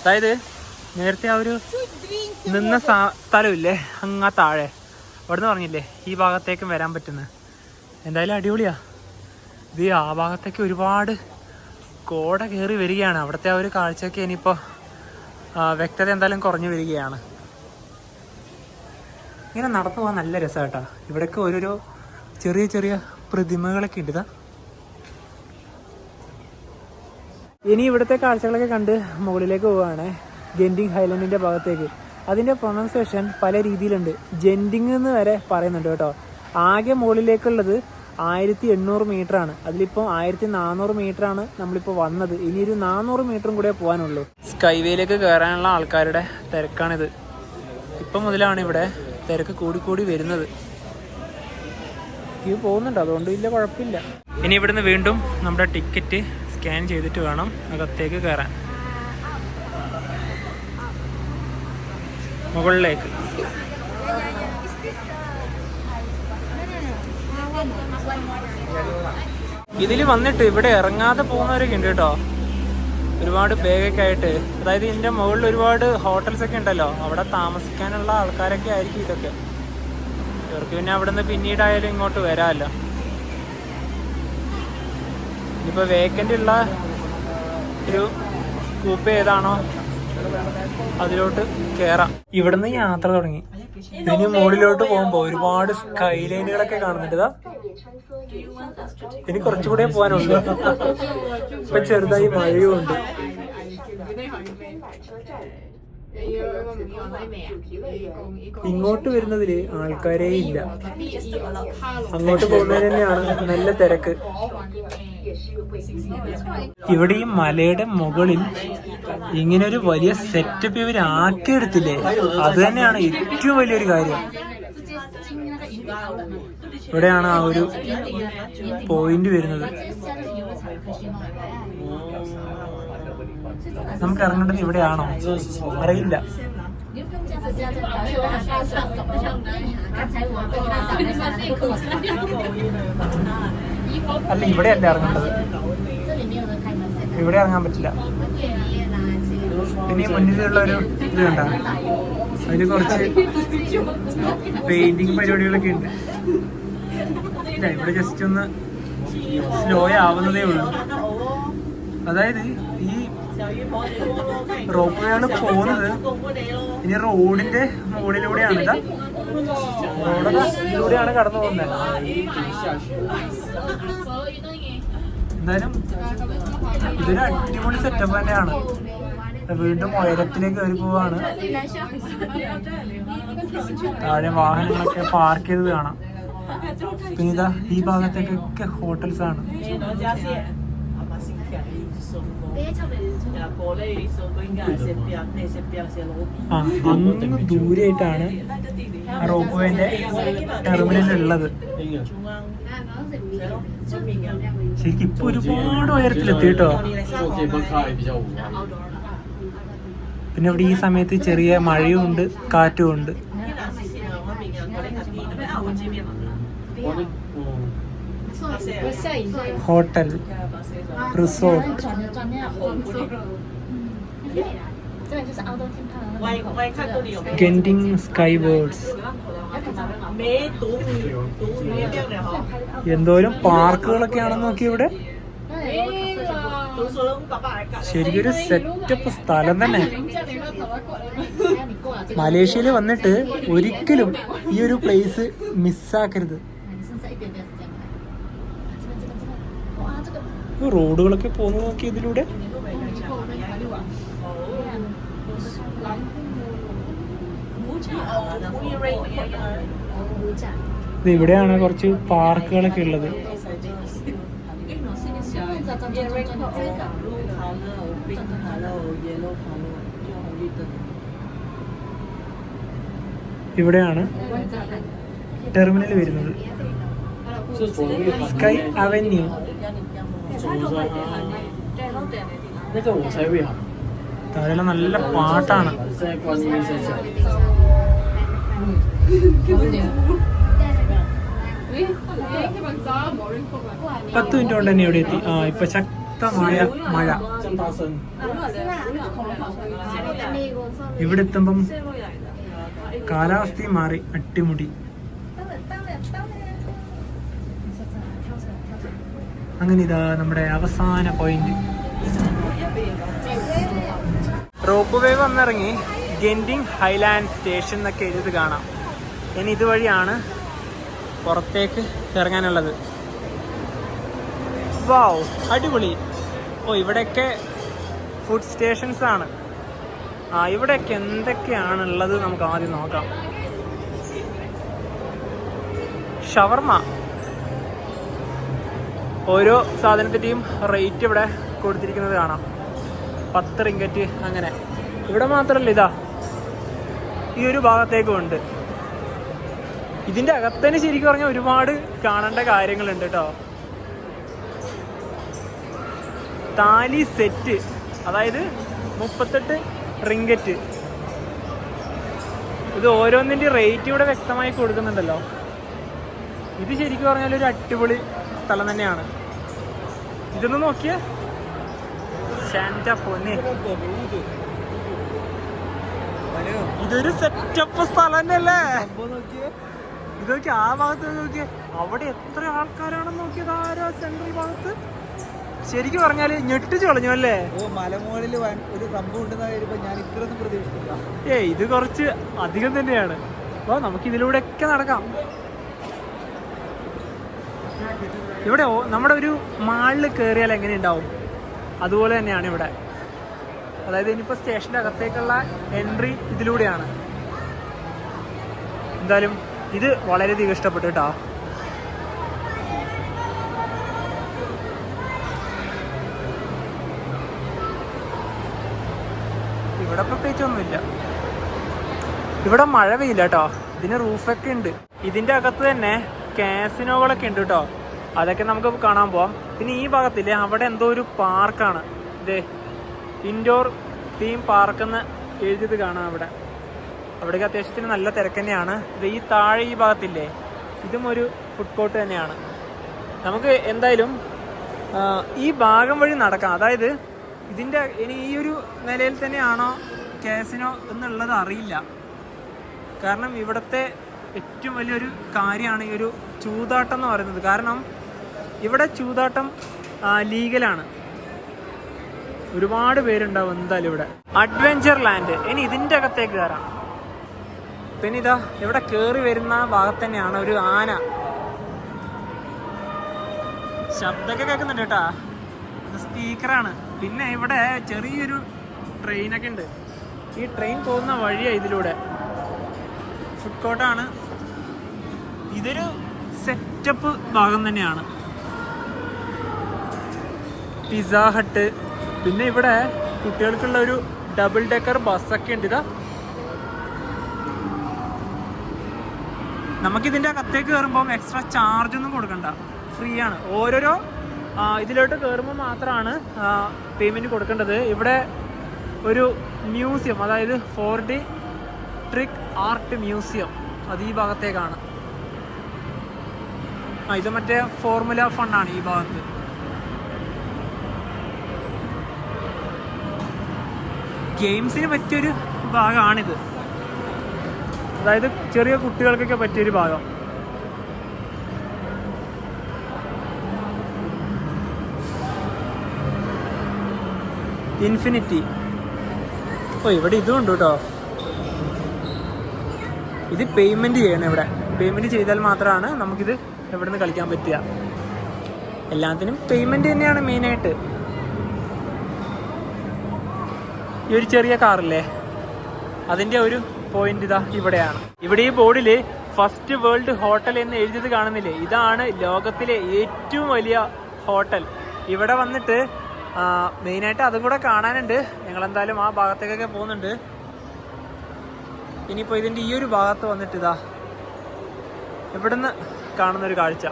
S1: അതായത് നേരത്തെ ആ ഒരു നിന്ന സ്ഥലമില്ലേ അങ്ങാ താഴെ, അവിടുന്ന് പറഞ്ഞില്ലേ ഈ ഭാഗത്തേക്കും വരാൻ പറ്റുന്നത്. എന്തായാലും അടിപൊളിയാ. ഇത് ആ ഭാഗത്തേക്ക് ഒരുപാട് കോട കയറി വരികയാണ്. അവിടുത്തെ ആ ഒരു കാഴ്ചയൊക്കെ ഇനിയിപ്പോൾ വ്യക്തത എന്തായാലും കുറഞ്ഞു വരികയാണ്. ഇങ്ങനെ നടന്നു പോകാൻ നല്ല രസമാണ് കേട്ടോ. ഇവിടെയൊക്കെ ഓരോരോ ചെറിയ ചെറിയ പ്രതിമകളൊക്കെ ഉണ്ട്. ഇതാ ഇനി ഇവിടുത്തെ കാഴ്ചകളൊക്കെ കണ്ട് മുകളിലേക്ക് പോവുകയാണ്, ഗെൻഡിങ് ഹൈലൻഡിന്റെ ഭാഗത്തേക്ക്. അതിന്റെ പ്രൊണൗൺസിയേഷൻ പല രീതിയിലുണ്ട്, ജെൻഡിങ് എന്ന് വരെ പറയുന്നുണ്ട് കേട്ടോ. ആകെ മുകളിലേക്കുള്ളത് 1800 മീറ്റർ ആണ്. അതിലിപ്പോൾ 1400 മീറ്റർ ആണ് നമ്മളിപ്പോൾ വന്നത്. ഇനി ഒരു 400 മീറ്ററും കൂടെ പോകാനുള്ളൂ. സ്കൈവേയിലേക്ക് കയറാനുള്ള ആൾക്കാരുടെ തിരക്കാണിത്. ഇപ്പം മുതലാണ് ഇവിടെ തിരക്ക് കൂടിക്കൂടി വരുന്നത്. ക്യൂ പോകുന്നുണ്ട്, അതുകൊണ്ട് വലിയ കുഴപ്പമില്ല. ഇനി ഇവിടുന്ന് വീണ്ടും നമ്മുടെ ടിക്കറ്റ് സ്കാൻ ചെയ്തിട്ട് വേണം അകത്തേക്ക് കയറാൻ. മുകളിലേക്ക് ഇതിൽ വന്നിട്ട് ഇവിടെ ഇറങ്ങാതെ പോകുന്നവരൊക്കെ ഉണ്ട് കേട്ടോ. ഒരുപാട് ബാഗൊക്കെ ആയിട്ട്, അതായത് ഇതിൻ്റെ മുകളിൽ ഒരുപാട് ഹോട്ടൽസ് ഒക്കെ ഉണ്ടല്ലോ, അവിടെ താമസിക്കാനുള്ള ആൾക്കാരൊക്കെ ആയിരിക്കും ഇതൊക്കെ. ഇവർക്ക് പിന്നെ അവിടെ നിന്ന് പിന്നീടായാലും ഇങ്ങോട്ട് വരാമല്ലോ. ഇനിയിപ്പോൾ വേക്കൻ്റ് ഉള്ള ഒരു കൂപ്പ് ഏതാണോ അതിലോട്ട് കയറാം. ഇവിടുന്ന് യാത്ര തുടങ്ങി. ഇനി മുകളിലോട്ട് പോകുമ്പോൾ ഒരുപാട് സ്കൈ ലൈനുകളൊക്കെ കാണുന്നുണ്ട്. ഇതാ ഇനി കുറച്ചുകൂടെ പോകാനുണ്ട്. ഇപ്പൊ ചെറുതായി മഴയും ഉണ്ട്. ഇങ്ങോട്ട് വരുന്നതില് ആൾക്കാരേ ഇല്ല, അങ്ങോട്ട് പോകുന്നതിന് തന്നെയാണ് നല്ല തിരക്ക്. ഇവിടെ ഈ മലയുടെ മുകളിൽ ഇങ്ങനെ ഒരു വലിയ സെറ്റപ്പ് ഇവർ ആക്കിയെടുത്തില്ലേ, അത് തന്നെയാണ് ഏറ്റവും വലിയൊരു കാര്യം. ഇവിടെയാണ് ആ ഒരു പോയിന്റ് വരുന്നത്. നമുക്ക് ഇറങ്ങേണ്ടത് ഇവിടെയാണോ അറിയില്ല. അല്ല, ഇവിടെയല്ല ഇറങ്ങേണ്ടത്, ഇവിടെ ഇറങ്ങാൻ പറ്റില്ല. പിന്നെ മുന്നിലുള്ള ഒരു ഇത് കണ്ട, അതിന് കുറച്ച് പെയിന്റിങ് പരിപാടികളൊക്കെ ഉണ്ട്. ഇല്ല, ഇവിടെ ജസ്റ്റ് ഒന്ന് സ്ലോ ആവുന്നതേ ഉള്ളൂ. അതായത് ഈ റോപ്പ് വേയാണ് പോകുന്നത് ഇനി റോഡിന്റെ മുകളിലൂടെയാണ്. ഇതാ റോഡിലൂടെയാണ് കടന്നു പോകുന്നത്. എന്തായാലും ഇതൊരു അടിപൊളി സെറ്റപ്പ് തന്നെയാണ്. വീണ്ടും ഉയരത്തിലേക്ക് കയറി പോവാണ്. താഴെ വാഹനങ്ങളൊക്കെ പാർക്ക് ചെയ്ത് കാണാം. പിന്നെ ഇതാ ഈ ഭാഗത്തേക്കൊക്കെ ഹോട്ടൽസ് ആണ്. അങ്ങ് ദൂരെയായിട്ടാണ് റോപ്പ് വേന്റെ ടെർമിനൽ ഉള്ളത്. ശരിക്കും ഇപ്പൊ ഒരുപാട് ഉയരത്തിലെത്തി കേട്ടോ. പിന്നെ ഇവിടെ ഈ സമയത്ത് ചെറിയ മഴയും ഉണ്ട്, കാറ്റും ഉണ്ട്. Hotel, resort, Genting SkyWorlds. എന്തോരം പാർക്കുകളൊക്കെയാണെന്ന് നോക്കി ഇവിടെ. ശരിക്കൊരു സെറ്റപ്പ് സ്ഥലം തന്നെ. മലേഷ്യയിൽ വന്നിട്ട് ഒരിക്കലും ഈ ഒരു പ്ലേസ് മിസ്സാക്കരുത്. റോഡുകളൊക്കെ പോകുന്നത് നോക്കി ഇതിലൂടെ. ഇവിടെയാണ് കുറച്ച് പാർക്കുകളൊക്കെ ഉള്ളത്. ഇവിടെയാണ് ടെർമിനൽ വരുന്നത്. Sky avenue. താഴെ നല്ല പാട്ടാണ്. 10 മിനിറ്റ് കൊണ്ട് തന്നെ ഇവിടെ എത്തി. ഇപ്പൊ ശക്തമായ മഴ. ഇവിടെ എത്തുമ്പം കാലാവസ്ഥയും മാറി, അട്ടിമുടി. അങ്ങനെ ഇതാ നമ്മുടെ അവസാന പോയിന്റ്. റോപ്പ് വേ വന്നിറങ്ങി ഗെൻഡിങ് ഹൈലാൻഡ് സ്റ്റേഷൻ എന്നൊക്കെ എഴുതി കാണാം. ഇനി ഇതുവഴിയാണ് പുറത്തേക്ക് ഇറങ്ങാനുള്ളത്. വാവ്, അടിപൊളി. ഇവിടെയൊക്കെ ഫുഡ് സ്റ്റേഷൻസ് ആണ്. ഇവിടെയൊക്കെ എന്തൊക്കെയാണുള്ളത് നമുക്ക് ആദ്യം നോക്കാം. ഷവർമ, ഓരോ സാധനത്തിൻ്റെയും റേറ്റ് ഇവിടെ കൊടുത്തിരിക്കുന്നത് കാണാം. 10 റിങ്കറ്റ് അങ്ങനെ. ഇവിടെ മാത്രമല്ല, ഇതാ ഈ ഒരു ഭാഗത്തേക്കും ഉണ്ട്. ഇതിൻ്റെ അകത്തന്നെ ശരിക്കും പറഞ്ഞാൽ ഒരുപാട് കാണേണ്ട കാര്യങ്ങളുണ്ട് കേട്ടോ. താലി സെറ്റ്, അതായത് 38 റിങ്കറ്റ്. ഇത് ഓരോന്നിൻ്റെ റേറ്റ് ഇവിടെ വ്യക്തമായി കൊടുക്കുന്നുണ്ടല്ലോ. ഇത് ശരിക്കും പറഞ്ഞാൽ ഒരു അടിപൊളി സ്ഥലം തന്നെയാണ്. ഇതൊന്ന് നോക്കിയേ, ശാന്ത പൊന്നെ, ഇതൊരു സെറ്റപ്പ് സ്ഥലം തന്നെയല്ലേ. ഇത് നോക്കി, ആ ഭാഗത്ത് നോക്കിയേ, അവിടെ എത്ര ആൾക്കാരാണെന്ന് നോക്കിയത്. ആരാ സെൻട്രൽ ഭാഗത്ത് ശരിക്കും പറഞ്ഞാല് ഞെട്ടിച്ചു കളഞ്ഞു അല്ലേ.
S2: മലമുകളിൽ ഒരു സംഭവം ഉണ്ടെന്ന് ഞാൻ ഇത്രയൊന്നും പ്രതീക്ഷിച്ചില്ല.
S1: ഇത് കുറച്ച് അധികം തന്നെയാണ്. അപ്പോൾ നമുക്ക് ഇതിലൂടെ ഒക്കെ നടക്കാം. ഇവിടെ നമ്മുടെ ഒരു മാളിൽ കയറിയാൽ എങ്ങനെ ഉണ്ടാവും അതുപോലെ തന്നെയാണ് ഇവിടെ. അതായത് ഇനിയിപ്പോൾ സ്റ്റേഷൻ്റെ അകത്തേക്കുള്ള എൻട്രി ഇതിലൂടെയാണ്. എന്തായാലും ഇത് വളരെയധികം ഇഷ്ടപ്പെട്ടു കേട്ടോ. ഇവിടെ പ്രത്യേകിച്ചൊന്നുമില്ല. ഇവിടെ മഴ പെയ്യില്ല കേട്ടോ. ഇതിന് റൂഫൊക്കെ ഉണ്ട്. ഇതിൻ്റെ അകത്ത് തന്നെ കാസിനോകളൊക്കെ ഉണ്ട് കേട്ടോ. അതൊക്കെ നമുക്ക് കാണാൻ പോവാം. പിന്നെ ഈ ഭാഗത്തില്ലേ, അവിടെ എന്തോ ഒരു പാർക്കാണ്. ഇതേ ഇൻഡോർ തീം പാർക്കെന്ന് എഴുതിയത് കാണാം അവിടെ. അവിടേക്ക് അത്യാവശ്യത്തിന് നല്ല തിരക്ക് തന്നെയാണ്. ഇത് ഈ താഴെ ഈ ഭാഗത്തില്ലേ, ഇതും ഒരു ഫുഡ് കോർട്ട് തന്നെയാണ്. നമുക്ക് എന്തായാലും ഈ ഭാഗം വഴി നടക്കാം. അതായത് ഇതിൻ്റെ ഇനി ഈ ഒരു നിലയിൽ തന്നെയാണോ കാസിനോ എന്നുള്ളത് അറിയില്ല. കാരണം ഇവിടുത്തെ ഏറ്റവും വലിയൊരു കാര്യമാണ് ഈ ഒരു ചൂതാട്ടം എന്ന് പറയുന്നത്. കാരണം ഇവിടെ ചൂതാട്ടം ലീഗലാണ്. ഒരുപാട് പേരുണ്ടാവും എന്തായാലും ഇവിടെ. അഡ്വഞ്ചർ ലാൻഡ്, ഇനി ഇതിൻ്റെ അകത്തേക്ക് കയറാം. പിന്നെ ഇതാ ഇവിടെ കയറി വരുന്ന ഭാഗത്ത് തന്നെയാണ് ഒരു ആന. ശബ്ദമൊക്കെ കേൾക്കുന്നുണ്ട് കേട്ടാ, സ്പീക്കറാണ്. പിന്നെ ഇവിടെ ചെറിയൊരു ട്രെയിനൊക്കെ ഉണ്ട്. ഈ ട്രെയിൻ പോകുന്ന വഴിയാണ് ഇതിലൂടെ. ഫുഡ് കോർട്ടാണ്. ഇതൊരു സെറ്റപ്പ് ഭാഗം തന്നെയാണ്. Pizza hut. പിന്നെ ഇവിടെ കുട്ടികൾക്കുള്ള ഒരു ഡബിൾ ഡെക്കർ ബസ്സൊക്കെ ഉണ്ട്. ഇതാ നമുക്കിതിൻ്റെ അകത്തേക്ക് കയറുമ്പോൾ എക്സ്ട്രാ ചാർജ് ഒന്നും കൊടുക്കണ്ട, ഫ്രീ ആണ്. ഓരോരോ ഇതിലോട്ട് കയറുമ്പോൾ മാത്രമാണ് പേയ്മെൻറ്റ് കൊടുക്കേണ്ടത്. ഇവിടെ ഒരു മ്യൂസിയം, അതായത് 4D ട്രിക്ക് ആർട്ട് മ്യൂസിയം, അത് ഈ ഭാഗത്തേക്കാണ്. ഇത് മറ്റേ ഫോർമുല ഫണ്ണാണ് ഈ ഭാഗത്ത്. ഗെയിംസിന് പറ്റിയൊരു ഭാഗമാണിത്. അതായത് ചെറിയ കുട്ടികൾക്കൊക്കെ പറ്റിയൊരു ഭാഗം. ഇൻഫിനിറ്റി. ഇവിടെ ഇതും ഉണ്ട് കേട്ടോ. ഇത് പേയ്മെൻറ്റ് ചെയ്യണം. ഇവിടെ പേയ്മെൻറ്റ് ചെയ്താൽ മാത്രമാണ് നമുക്കിത് ഇവിടെ നിന്ന് കളിക്കാൻ പറ്റുക. എല്ലാത്തിനും പേയ്മെൻറ്റ് തന്നെയാണ് മെയിനായിട്ട്. ഈ ഒരു ചെറിയ കാറില്ലേ, അതിൻ്റെ ഒരു പോയിന്റ് ഇതാ ഇവിടെയാണ്. ഇവിടെ ഈ ബോർഡിൽ ഫസ്റ്റ് വേൾഡ് ഹോട്ടൽ എന്ന് എഴുതിയത് കാണുന്നില്ലേ, ഇതാണ് ലോകത്തിലെ ഏറ്റവും വലിയ ഹോട്ടൽ. ഇവിടെ വന്നിട്ട് മെയിനായിട്ട് അതും കൂടെ കാണാനുണ്ട്. ഞങ്ങളെന്തായാലും ആ ഭാഗത്തേക്കൊക്കെ പോകുന്നുണ്ട്. ഇനിയിപ്പോൾ ഇതിൻ്റെ ഈ ഒരു ഭാഗത്ത് വന്നിട്ട് ഇതാ ഇവിടുന്ന് കാണുന്നൊരു കാഴ്ച.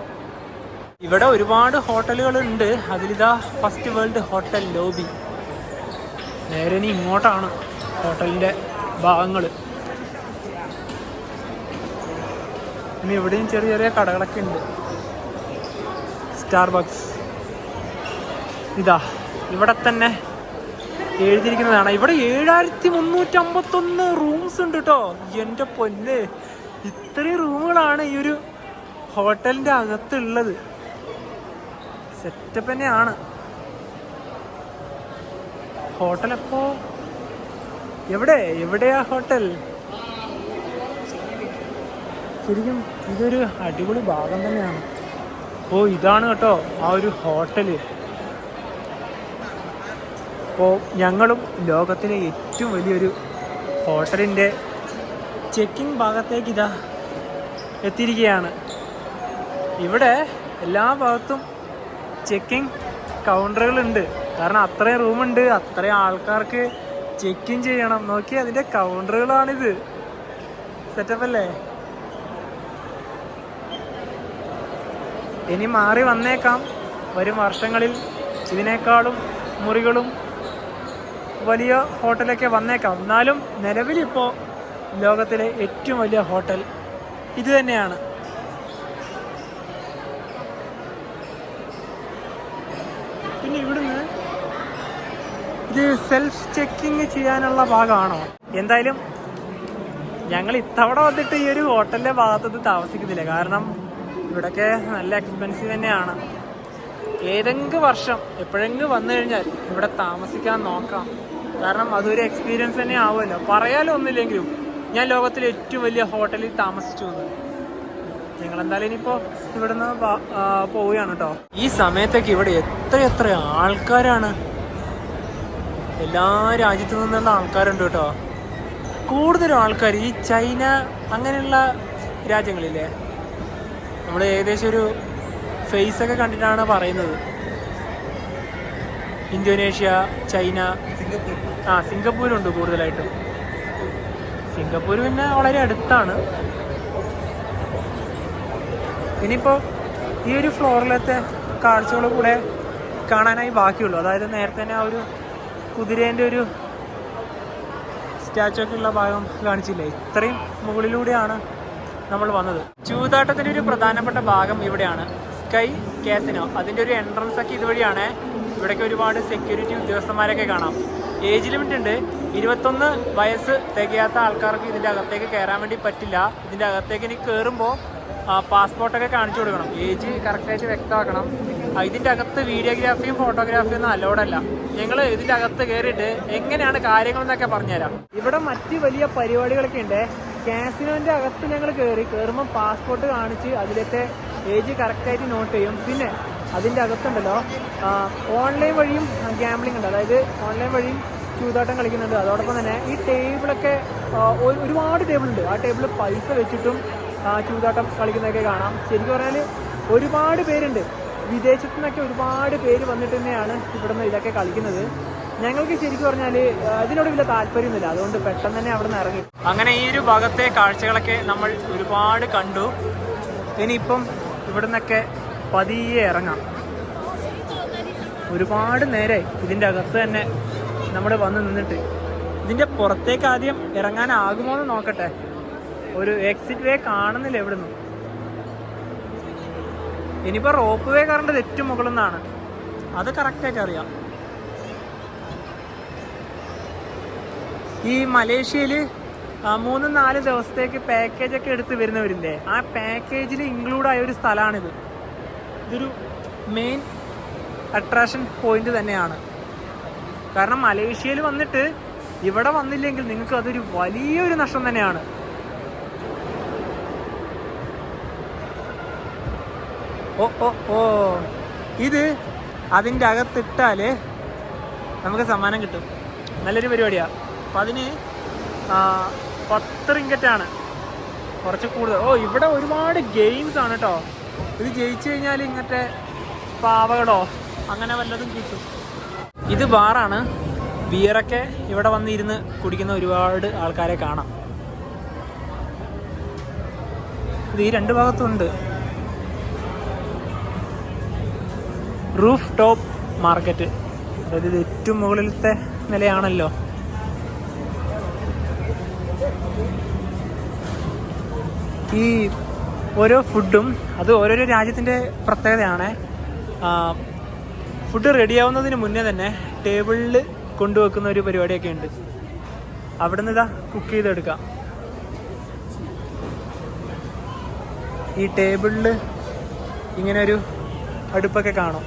S1: ഇവിടെ ഒരുപാട് ഹോട്ടലുകളുണ്ട്. അതിലിതാ ഫസ്റ്റ് വേൾഡ് ഹോട്ടൽ ലോബി. നേരെ ഇനി ഇങ്ങോട്ടാണ് ഹോട്ടലിൻ്റെ ഭാഗങ്ങൾ. ഇനി ഇവിടെയും ചെറിയ ചെറിയ കടകളൊക്കെ ഉണ്ട്. സ്റ്റാർബക്സ് ഇതാ ഇവിടെ തന്നെ എഴുതിയിരിക്കുന്നതാണ്. ഇവിടെ 7351 റൂംസ് ഉണ്ട് കേട്ടോ. എൻ്റെ പൊന്നെ, ഇത്രയും റൂമുകളാണ് ഈ ഒരു ഹോട്ടലിൻ്റെ അകത്തുള്ളത്. സെറ്റപ്പ് തന്നെയാണ് ഹോട്ടലപ്പോ. എവിടെയാ ഹോട്ടൽ? ശരിക്കും ഇതൊരു അടിപൊളി ഭാഗം തന്നെയാണ്. ഇതാണ് കേട്ടോ ആ ഒരു ഹോട്ടല്. അപ്പോൾ ഞങ്ങളും ലോകത്തിലെ ഏറ്റവും വലിയൊരു ഹോട്ടലിൻ്റെ ചെക്കിംഗ് ഭാഗത്തേക്ക് ഇതാ എത്തിയിരിക്കുകയാണ്. ഇവിടെ എല്ലാ ഭാഗത്തും ചെക്കിംഗ് കൗണ്ടറുകളുണ്ട്. കാരണം അത്രയും റൂമുണ്ട്, അത്രയും ആൾക്കാർക്ക് ചെക്കിങ് ചെയ്യണം. നോക്കി അതിൻ്റെ കൗണ്ടറുകളാണിത്. സെറ്റപ്പ് അല്ലേ? ഇനി മാറി വന്നേക്കാം. വരും വർഷങ്ങളിൽ ഇതിനേക്കാളും മുറികളും വലിയ ഹോട്ടലൊക്കെ വന്നേക്കാം. എന്നാലും നിലവിലിപ്പോൾ ലോകത്തിലെ ഏറ്റവും വലിയ ഹോട്ടൽ ഇത് തന്നെയാണ്. പിന്നെ ഇവിടുന്ന് ഇത് സെൽഫ് ചെക്കിങ് ചെയ്യാനുള്ള ഭാഗമാണോ? എന്തായാലും ഞങ്ങൾ ഇത്തവണ വന്നിട്ട് ഈ ഒരു ഹോട്ടലിൻ്റെ ഭാഗത്തത് താമസിക്കുന്നില്ല. കാരണം ഇവിടെയൊക്കെ നല്ല എക്സ്പെൻസീവ് തന്നെയാണ്. ഏതെങ്കിലും വർഷം എപ്പോഴെങ്കിലും വന്നു കഴിഞ്ഞാൽ ഇവിടെ താമസിക്കാൻ നോക്കാം. കാരണം അതൊരു എക്സ്പീരിയൻസ് തന്നെ ആവുമല്ലോ. പറയാലോ ഒന്നുമില്ലെങ്കിലും ഞാൻ ലോകത്തിലെ ഏറ്റവും വലിയ ഹോട്ടലിൽ താമസിച്ചു എന്ന്. ഞങ്ങളെന്തായാലും ഇനിയിപ്പോൾ ഇവിടുന്ന് പോവുകയാണ് കേട്ടോ. ഈ സമയത്തൊക്കെ ഇവിടെ എത്ര ആൾക്കാരാണ്. എല്ലാ രാജ്യത്തു നിന്നുള്ള ആൾക്കാരുണ്ട് കേട്ടോ. കൂടുതലും ആൾക്കാർ ഈ ചൈന അങ്ങനെയുള്ള രാജ്യങ്ങളില്ലേ, നമ്മൾ ഏകദേശം ഒരു ഫേസൊക്കെ കണ്ടിട്ടാണ് പറയുന്നത്. ഇന്തോനേഷ്യ, ചൈന, സിംഗപ്പൂരുണ്ട് കൂടുതലായിട്ടും. സിംഗപ്പൂർ പിന്നെ വളരെ അടുത്താണ്. ഇനിയിപ്പോൾ ഈ ഒരു ഫ്ലോറിലത്തെ കാഴ്ചകൾ കൂടെ കാണാനായി ബാക്കിയുള്ളൂ. അതായത് നേരത്തെ തന്നെ ആ ഒരു കുതിരേൻ്റെ ഒരു സ്റ്റാച്ചു ഒക്കെ ഉള്ള ഭാഗം കാണിച്ചില്ലേ, ഇത്രയും മുകളിലൂടെയാണ് നമ്മൾ വന്നത്. ചൂതാട്ടത്തിൻ്റെ ഒരു പ്രധാനപ്പെട്ട ഭാഗം ഇവിടെയാണ്, സ്കൈ കാസിനോ. അതിൻ്റെ ഒരു എൻട്രൻസ് ഒക്കെ ഇതുവഴിയാണ്. ഇവിടേക്ക് ഒരുപാട് സെക്യൂരിറ്റി ഉദ്യോഗസ്ഥന്മാരൊക്കെ കാണാം. ഏജ് ലിമിറ്റ് ഉണ്ട്. 21 വയസ്സ് തികയാത്ത ആൾക്കാർക്ക് ഇതിൻ്റെ അകത്തേക്ക് കയറാൻ വേണ്ടി പറ്റില്ല. ഇതിൻ്റെ അകത്തേക്ക് ഇനി കയറുമ്പോൾ പാസ്പോർട്ടൊക്കെ കാണിച്ചു കൊടുക്കണം. ഏജ് കറക്റ്റായിട്ട് വ്യക്തമാക്കണം. ഇതിൻ്റെ അകത്ത് വീഡിയോഗ്രാഫിയും ഫോട്ടോഗ്രാഫിയും ഒന്നും അലോഡല്ല. ഞങ്ങൾ ഇതിൻ്റെ അകത്ത് കയറിയിട്ട് എങ്ങനെയാണ് കാര്യങ്ങളെന്നൊക്കെ പറഞ്ഞുതരാം. ഇവിടെ മറ്റ് വലിയ പരിപാടികളൊക്കെ ഉണ്ട്. കാസിനോൻ്റെ അകത്ത് ഞങ്ങൾ കയറുമ്പോൾ പാസ്പോർട്ട് കാണിച്ച് അതിലത്തെ ഏജ് കറക്റ്റായിട്ട് നോട്ട് ചെയ്യും. പിന്നെ അതിൻ്റെ അകത്തുണ്ടല്ലോ ഓൺലൈൻ വഴിയും ഗാംബ്ലിംഗ് ഉണ്ട്. അതായത് ഓൺലൈൻ വഴിയും ചൂതാട്ടം കളിക്കുന്നുണ്ട്. അതോടൊപ്പം തന്നെ ഈ ടേബിളൊക്കെ ഒരുപാട് ടേബിളുണ്ട്. ആ ടേബിൾ പൈസ വെച്ചിട്ടും ചൂതാട്ടം കളിക്കുന്നതൊക്കെ കാണാം. ശരിക്കും പറഞ്ഞാൽ ഒരുപാട് പേരുണ്ട്. വിദേശത്തു നിന്നൊക്കെ ഒരുപാട് പേര് വന്നിട്ട് തന്നെയാണ് ഇവിടുന്ന് ഇതൊക്കെ കളിക്കുന്നത്. ഞങ്ങൾക്ക് ശരിക്കും പറഞ്ഞാൽ ഇതിനോട് വലിയ താല്പര്യമൊന്നുമില്ല. അതുകൊണ്ട് പെട്ടെന്ന് തന്നെ അവിടെ നിന്ന് ഇറങ്ങി. അങ്ങനെ ഈ ഒരു ഭാഗത്തെ കാഴ്ചകളൊക്കെ നമ്മൾ ഒരുപാട് കണ്ടു. ഇനിയിപ്പം ഇവിടെ നിന്നൊക്കെ പതിയെ ഇറങ്ങാം. ഒരുപാട് നേരെ ഇതിൻ്റെ അകത്ത് തന്നെ നമ്മൾ വന്ന് നിന്നിട്ട് ഇതിൻ്റെ പുറത്തേക്ക് ആദ്യം ഇറങ്ങാനാകുമോ എന്ന് നോക്കട്ടെ. ഒരു എക്സിറ്റ് വേ കാണുന്നില്ല എവിടുന്ന്. ഇനിയിപ്പോൾ റോപ്പ് വേ കയറേണ്ടത് ഏറ്റവും മുകളിൽ നിന്നാണ്. അത് കറക്റ്റായിട്ട് അറിയാം. ഈ മലേഷ്യയിൽ 3-4 ദിവസത്തേക്ക് പാക്കേജൊക്കെ എടുത്ത് വരുന്നവരില്ലേ, ആ പാക്കേജിൽ ഇൻക്ലൂഡായ ഒരു സ്ഥലമാണിത്. ഇതൊരു മെയിൻ അട്രാക്ഷൻ പോയിന്റ് തന്നെയാണ്. കാരണം മലേഷ്യയിൽ വന്നിട്ട് ഇവിടെ വന്നില്ലെങ്കിൽ നിങ്ങൾക്ക് അതൊരു വലിയൊരു നഷ്ടം തന്നെയാണ്. ഓ ഇത് അതിൻ്റെ അകത്തിട്ടാൽ നമുക്ക് സമ്മാനം കിട്ടും. നല്ലൊരു പരിപാടിയാണ്. അപ്പം അതിന് 10 റിങ്കറ്റാണ്, കുറച്ച് കൂടുതൽ. ഇവിടെ ഒരുപാട് ഗെയിംസ് ആണ് കേട്ടോ. ഇത് ജയിച്ചു കഴിഞ്ഞാൽ ഇങ്ങനത്തെ പാവകളോ അങ്ങനെ വല്ലതും കിട്ടും. ഇത് ബാറാണ്. ബിയറൊക്കെ ഇവിടെ വന്നിരുന്ന് കുടിക്കുന്ന ഒരുപാട് ആൾക്കാരെ കാണാം. ഇത് ഈ 2 ഭാഗത്തുണ്ട്. റൂഫ് ടോപ്പ് മാർക്കറ്റ്, അതായത് ഇത് ഏറ്റവും മുകളിലത്തെ നിലയാണല്ലോ. ഈ ഓരോ ഫുഡും അത് ഓരോരോ രാജ്യത്തിൻ്റെ പ്രത്യേകതയാണ്. ഫുഡ് റെഡിയാവുന്നതിന് മുന്നേ തന്നെ ടേബിളിൽ കൊണ്ടുവെക്കുന്ന ഒരു പരിപാടിയൊക്കെ ഉണ്ട്. അവിടെ നിന്ന് ഇതാ കുക്ക് ചെയ്തെടുക്കാം. ഈ ടേബിളിൽ ഇങ്ങനെ ഒരു അടുപ്പൊക്കെ കാണും.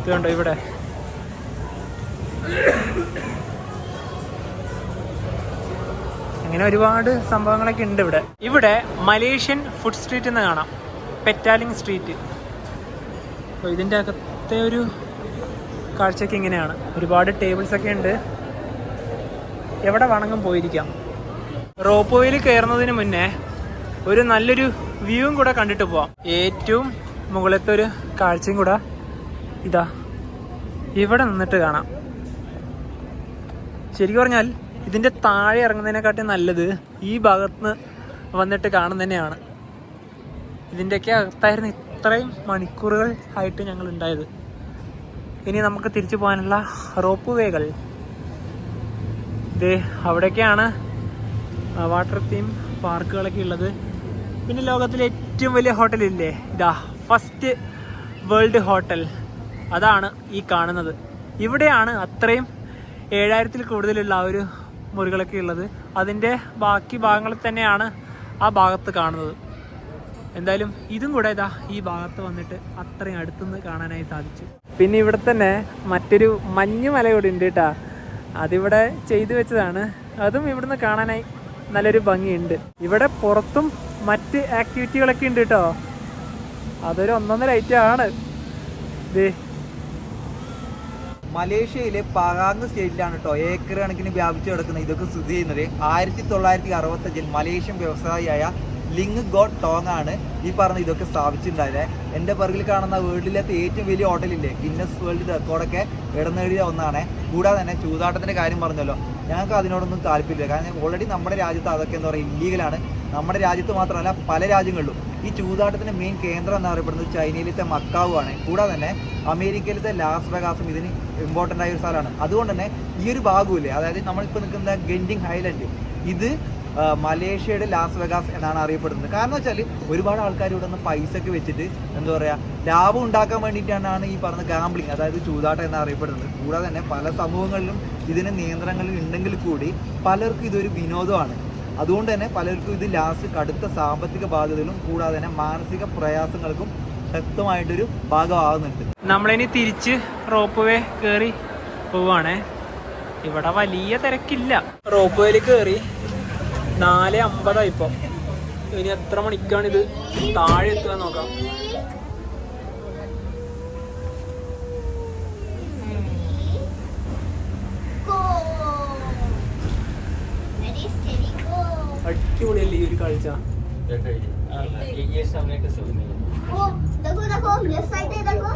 S1: ഇതുണ്ടോ ഇവിടെ. അങ്ങനെ ഒരുപാട് സംഭവങ്ങളൊക്കെ ഉണ്ട് ഇവിടെ. ഇവിടെ മലേഷ്യൻ ഫുഡ് സ്ട്രീറ്റ് എന്ന് കാണാം, പെറ്റാലിംഗ് സ്ട്രീറ്റ്. അപ്പോൾ ഇതിൻ്റെ അകത്തെ ഒരു കാഴ്ചയ്ക്ക് ഇങ്ങനെയാണ്. ഒരുപാട് ടേബിൾസ് ഒക്കെ ഉണ്ട്, എവിടെ വേണമെങ്കിലും പോയിരിക്കാം. റോപ്പ് വേയിൽ കയറുന്നതിന് മുന്നേ ഒരു നല്ലൊരു വ്യൂവും കൂടെ കണ്ടിട്ട് പോവാം. ഏറ്റവും മുകളിലത്തെ ഒരു കാഴ്ചയും കൂടെ ഇതാ ഇവിടെ നിന്നിട്ട് കാണാം. ശരിക്കും പറഞ്ഞാൽ ഇതിൻ്റെ താഴെ ഇറങ്ങുന്നതിനെക്കാട്ടും നല്ലത് ഈ ഭാഗത്ത് വന്നിട്ട് കാണുന്ന തന്നെയാണ്. ഇതിൻ്റെയൊക്കെ അകത്തായിരുന്നു ഇത്രയും മണിക്കൂറുകൾ ആയിട്ട് ഞങ്ങൾ ഉണ്ടായത്. ഇനി നമുക്ക് തിരിച്ചു പോകാനുള്ള റോപ്പ് വേകൾ ഇത് അവിടെയൊക്കെയാണ്. വാട്ടർ തീം പാർക്കുകളൊക്കെ ഉള്ളത്. പിന്നെ ലോകത്തിലെ ഏറ്റവും വലിയ ഹോട്ടലില്ലേ, ഇതാ ഫസ്റ്റ് വേൾഡ് ഹോട്ടൽ, അതാണ് ഈ കാണുന്നത്. ഇവിടെയാണ് അത്രയും 7000-ൽ കൂടുതലുള്ള ആ ഒരു മുറികളൊക്കെ ഉള്ളത്. അതിൻ്റെ ബാക്കി ഭാഗങ്ങളിൽ തന്നെയാണ് ആ ഭാഗത്ത് കാണുന്നത്. എന്തായാലും ഇതും കൂടെ ഇതാ ഈ ഭാഗത്ത് വന്നിട്ട് അത്രയും അടുത്തുനിന്ന് കാണാനായി സാധിച്ചു. പിന്നെ ഇവിടെ തന്നെ മറ്റൊരു മഞ്ഞുമല കൂടി ഉണ്ട് കേട്ടോ. അതിവിടെ ചെയ്തു വെച്ചതാണ്. അതും ഇവിടുന്ന് കാണാനായി നല്ലൊരു ഭംഗിയുണ്ട്. ഇവിടെ പുറത്തും മറ്റ് ആക്ടിവിറ്റികളൊക്കെ ഉണ്ട് കേട്ടോ. അതൊരു 1.5 ഐറ്റമാണ്.
S2: മലേഷ്യയിലെ പഹാങ് സ്റ്റേറ്റിലാണ് കേട്ടോ ഏക്കർ കണക്കിന് വ്യാപിച്ചു കിടക്കുന്ന ഇതൊക്കെ സ്ഥിതി ചെയ്യുന്നത്. 1965 മലേഷ്യൻ വ്യവസായിയായ ലിങ് ഗോട്ട് ടോങ് ആണ് ഈ പറഞ്ഞ ഇതൊക്കെ സ്ഥാപിച്ചിട്ടുണ്ടായത്. എൻ്റെ പിറകിൽ കാണുന്ന വേൾഡിലത്തെ ഏറ്റവും വലിയ ഹോട്ടലില്ലേ, ഗിന്നസ് വേൾഡ് റെക്കോർഡൊക്കെ ഇടം നേടിയ ഒന്നാണ്. കൂടാതെ തന്നെ ചൂതാട്ടത്തിൻ്റെ കാര്യം പറഞ്ഞല്ലോ, ഞങ്ങൾക്ക് അതിനോടൊന്നും താല്പര്യമില്ല. കാരണം ഓൾറെഡി നമ്മുടെ രാജ്യത്ത് അതൊക്കെ എന്താ പറയുക ഇല്ലീഗലാണ്. നമ്മുടെ രാജ്യത്ത് മാത്രമല്ല പല രാജ്യങ്ങളിലും ഈ ചൂതാട്ടത്തിൻ്റെ മെയിൻ കേന്ദ്രം എന്നറിയപ്പെടുന്നത് ചൈനയിലത്തെ മക്കാവു ആണ്. കൂടാതെ തന്നെ അമേരിക്കയിലത്തെ ലാസ് വെഗാസും ഇതിന് ഇമ്പോർട്ടൻ്റ് ആയ ഒരു സ്ഥലമാണ്. അതുകൊണ്ട് തന്നെ ഈ ഒരു ഭാഗമില്ലേ, അതായത് നമ്മളിപ്പോൾ നിൽക്കുന്ന ഗെൻഡിങ് ഹൈലൻഡ്, ഇത് മലേഷ്യയുടെ ലാസ് വെഗാസ് എന്നാണ് അറിയപ്പെടുന്നത്. കാരണം വെച്ചാൽ ഒരുപാട് ആൾക്കാർ ഇവിടെ നിന്ന് പൈസയൊക്കെ വെച്ചിട്ട് എന്താ പറയുക ലാഭം ഉണ്ടാക്കാൻ വേണ്ടിയിട്ടാണ് ഈ പറഞ്ഞ ഗാംബ്ലിങ്, അതായത് ചൂതാട്ടം എന്ന് അറിയപ്പെടുന്നത്. കൂടാതെ തന്നെ പല സമൂഹങ്ങളിലും ഇതിന് നിയന്ത്രണങ്ങൾ ഉണ്ടെങ്കിൽ കൂടി പലർക്കും ഇതൊരു വിനോദമാണ്. അതുകൊണ്ട് തന്നെ പലർക്കും ഇത് ലാസ്റ്റ് കടുത്ത സാമ്പത്തിക ബാധ്യതകളും കൂടാതെ തന്നെ മാനസിക പ്രയാസങ്ങൾക്കും ശക്തമായിട്ടൊരു ഭാഗമാകുന്നുണ്ട്.
S1: നമ്മളിനി തിരിച്ച് റോപ്പ് വേ കയറി പോവാണേ. ഇവിടെ വലിയ തിരക്കില്ല. റോപ്പ് വേയിൽ കയറി 4:50 ഇപ്പം. ഇനി എത്ര മണിക്കാണിത് താഴെ എത്തുക നോക്കാം. അടിപൊളിയല്ലേ ഈ ഒരു കാഴ്ച.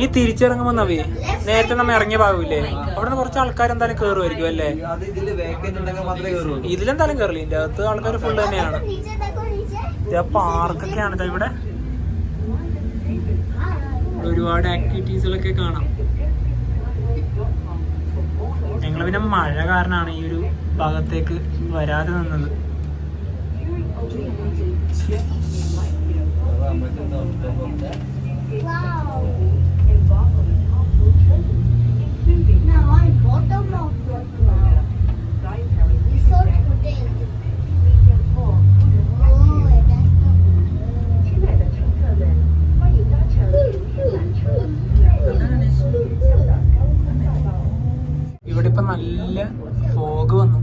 S1: ഈ തിരിച്ചിറങ്ങുമ്പോ നവി നേരത്തെ നമ്മ ഇറങ്ങിയ ഭാഗമില്ലേ, അവിടെ നിന്ന് കുറച്ച് ആൾക്കാർ എന്തായാലും കയറുമായിരിക്കും അല്ലേ? ഇതിലെന്തായാലും കയറില്ല. ഇതിന്റെ അകത്ത് ആൾക്കാർ ഫുള്ള് തന്നെയാണ്. പാർക്കൊക്കെയാണ് ഇവിടെ. ഒരുപാട് ആക്ടിവിറ്റീസുകളൊക്കെ കാണാം. ഞങ്ങൾ പിന്നെ മഴ കാരണമാണ് ഈ ഒരു ഭാഗത്തേക്ക് വരാതെ നിന്നത്. ഇവിടെ ഇപ്പൊ നല്ല ഫോഗ് വന്നു.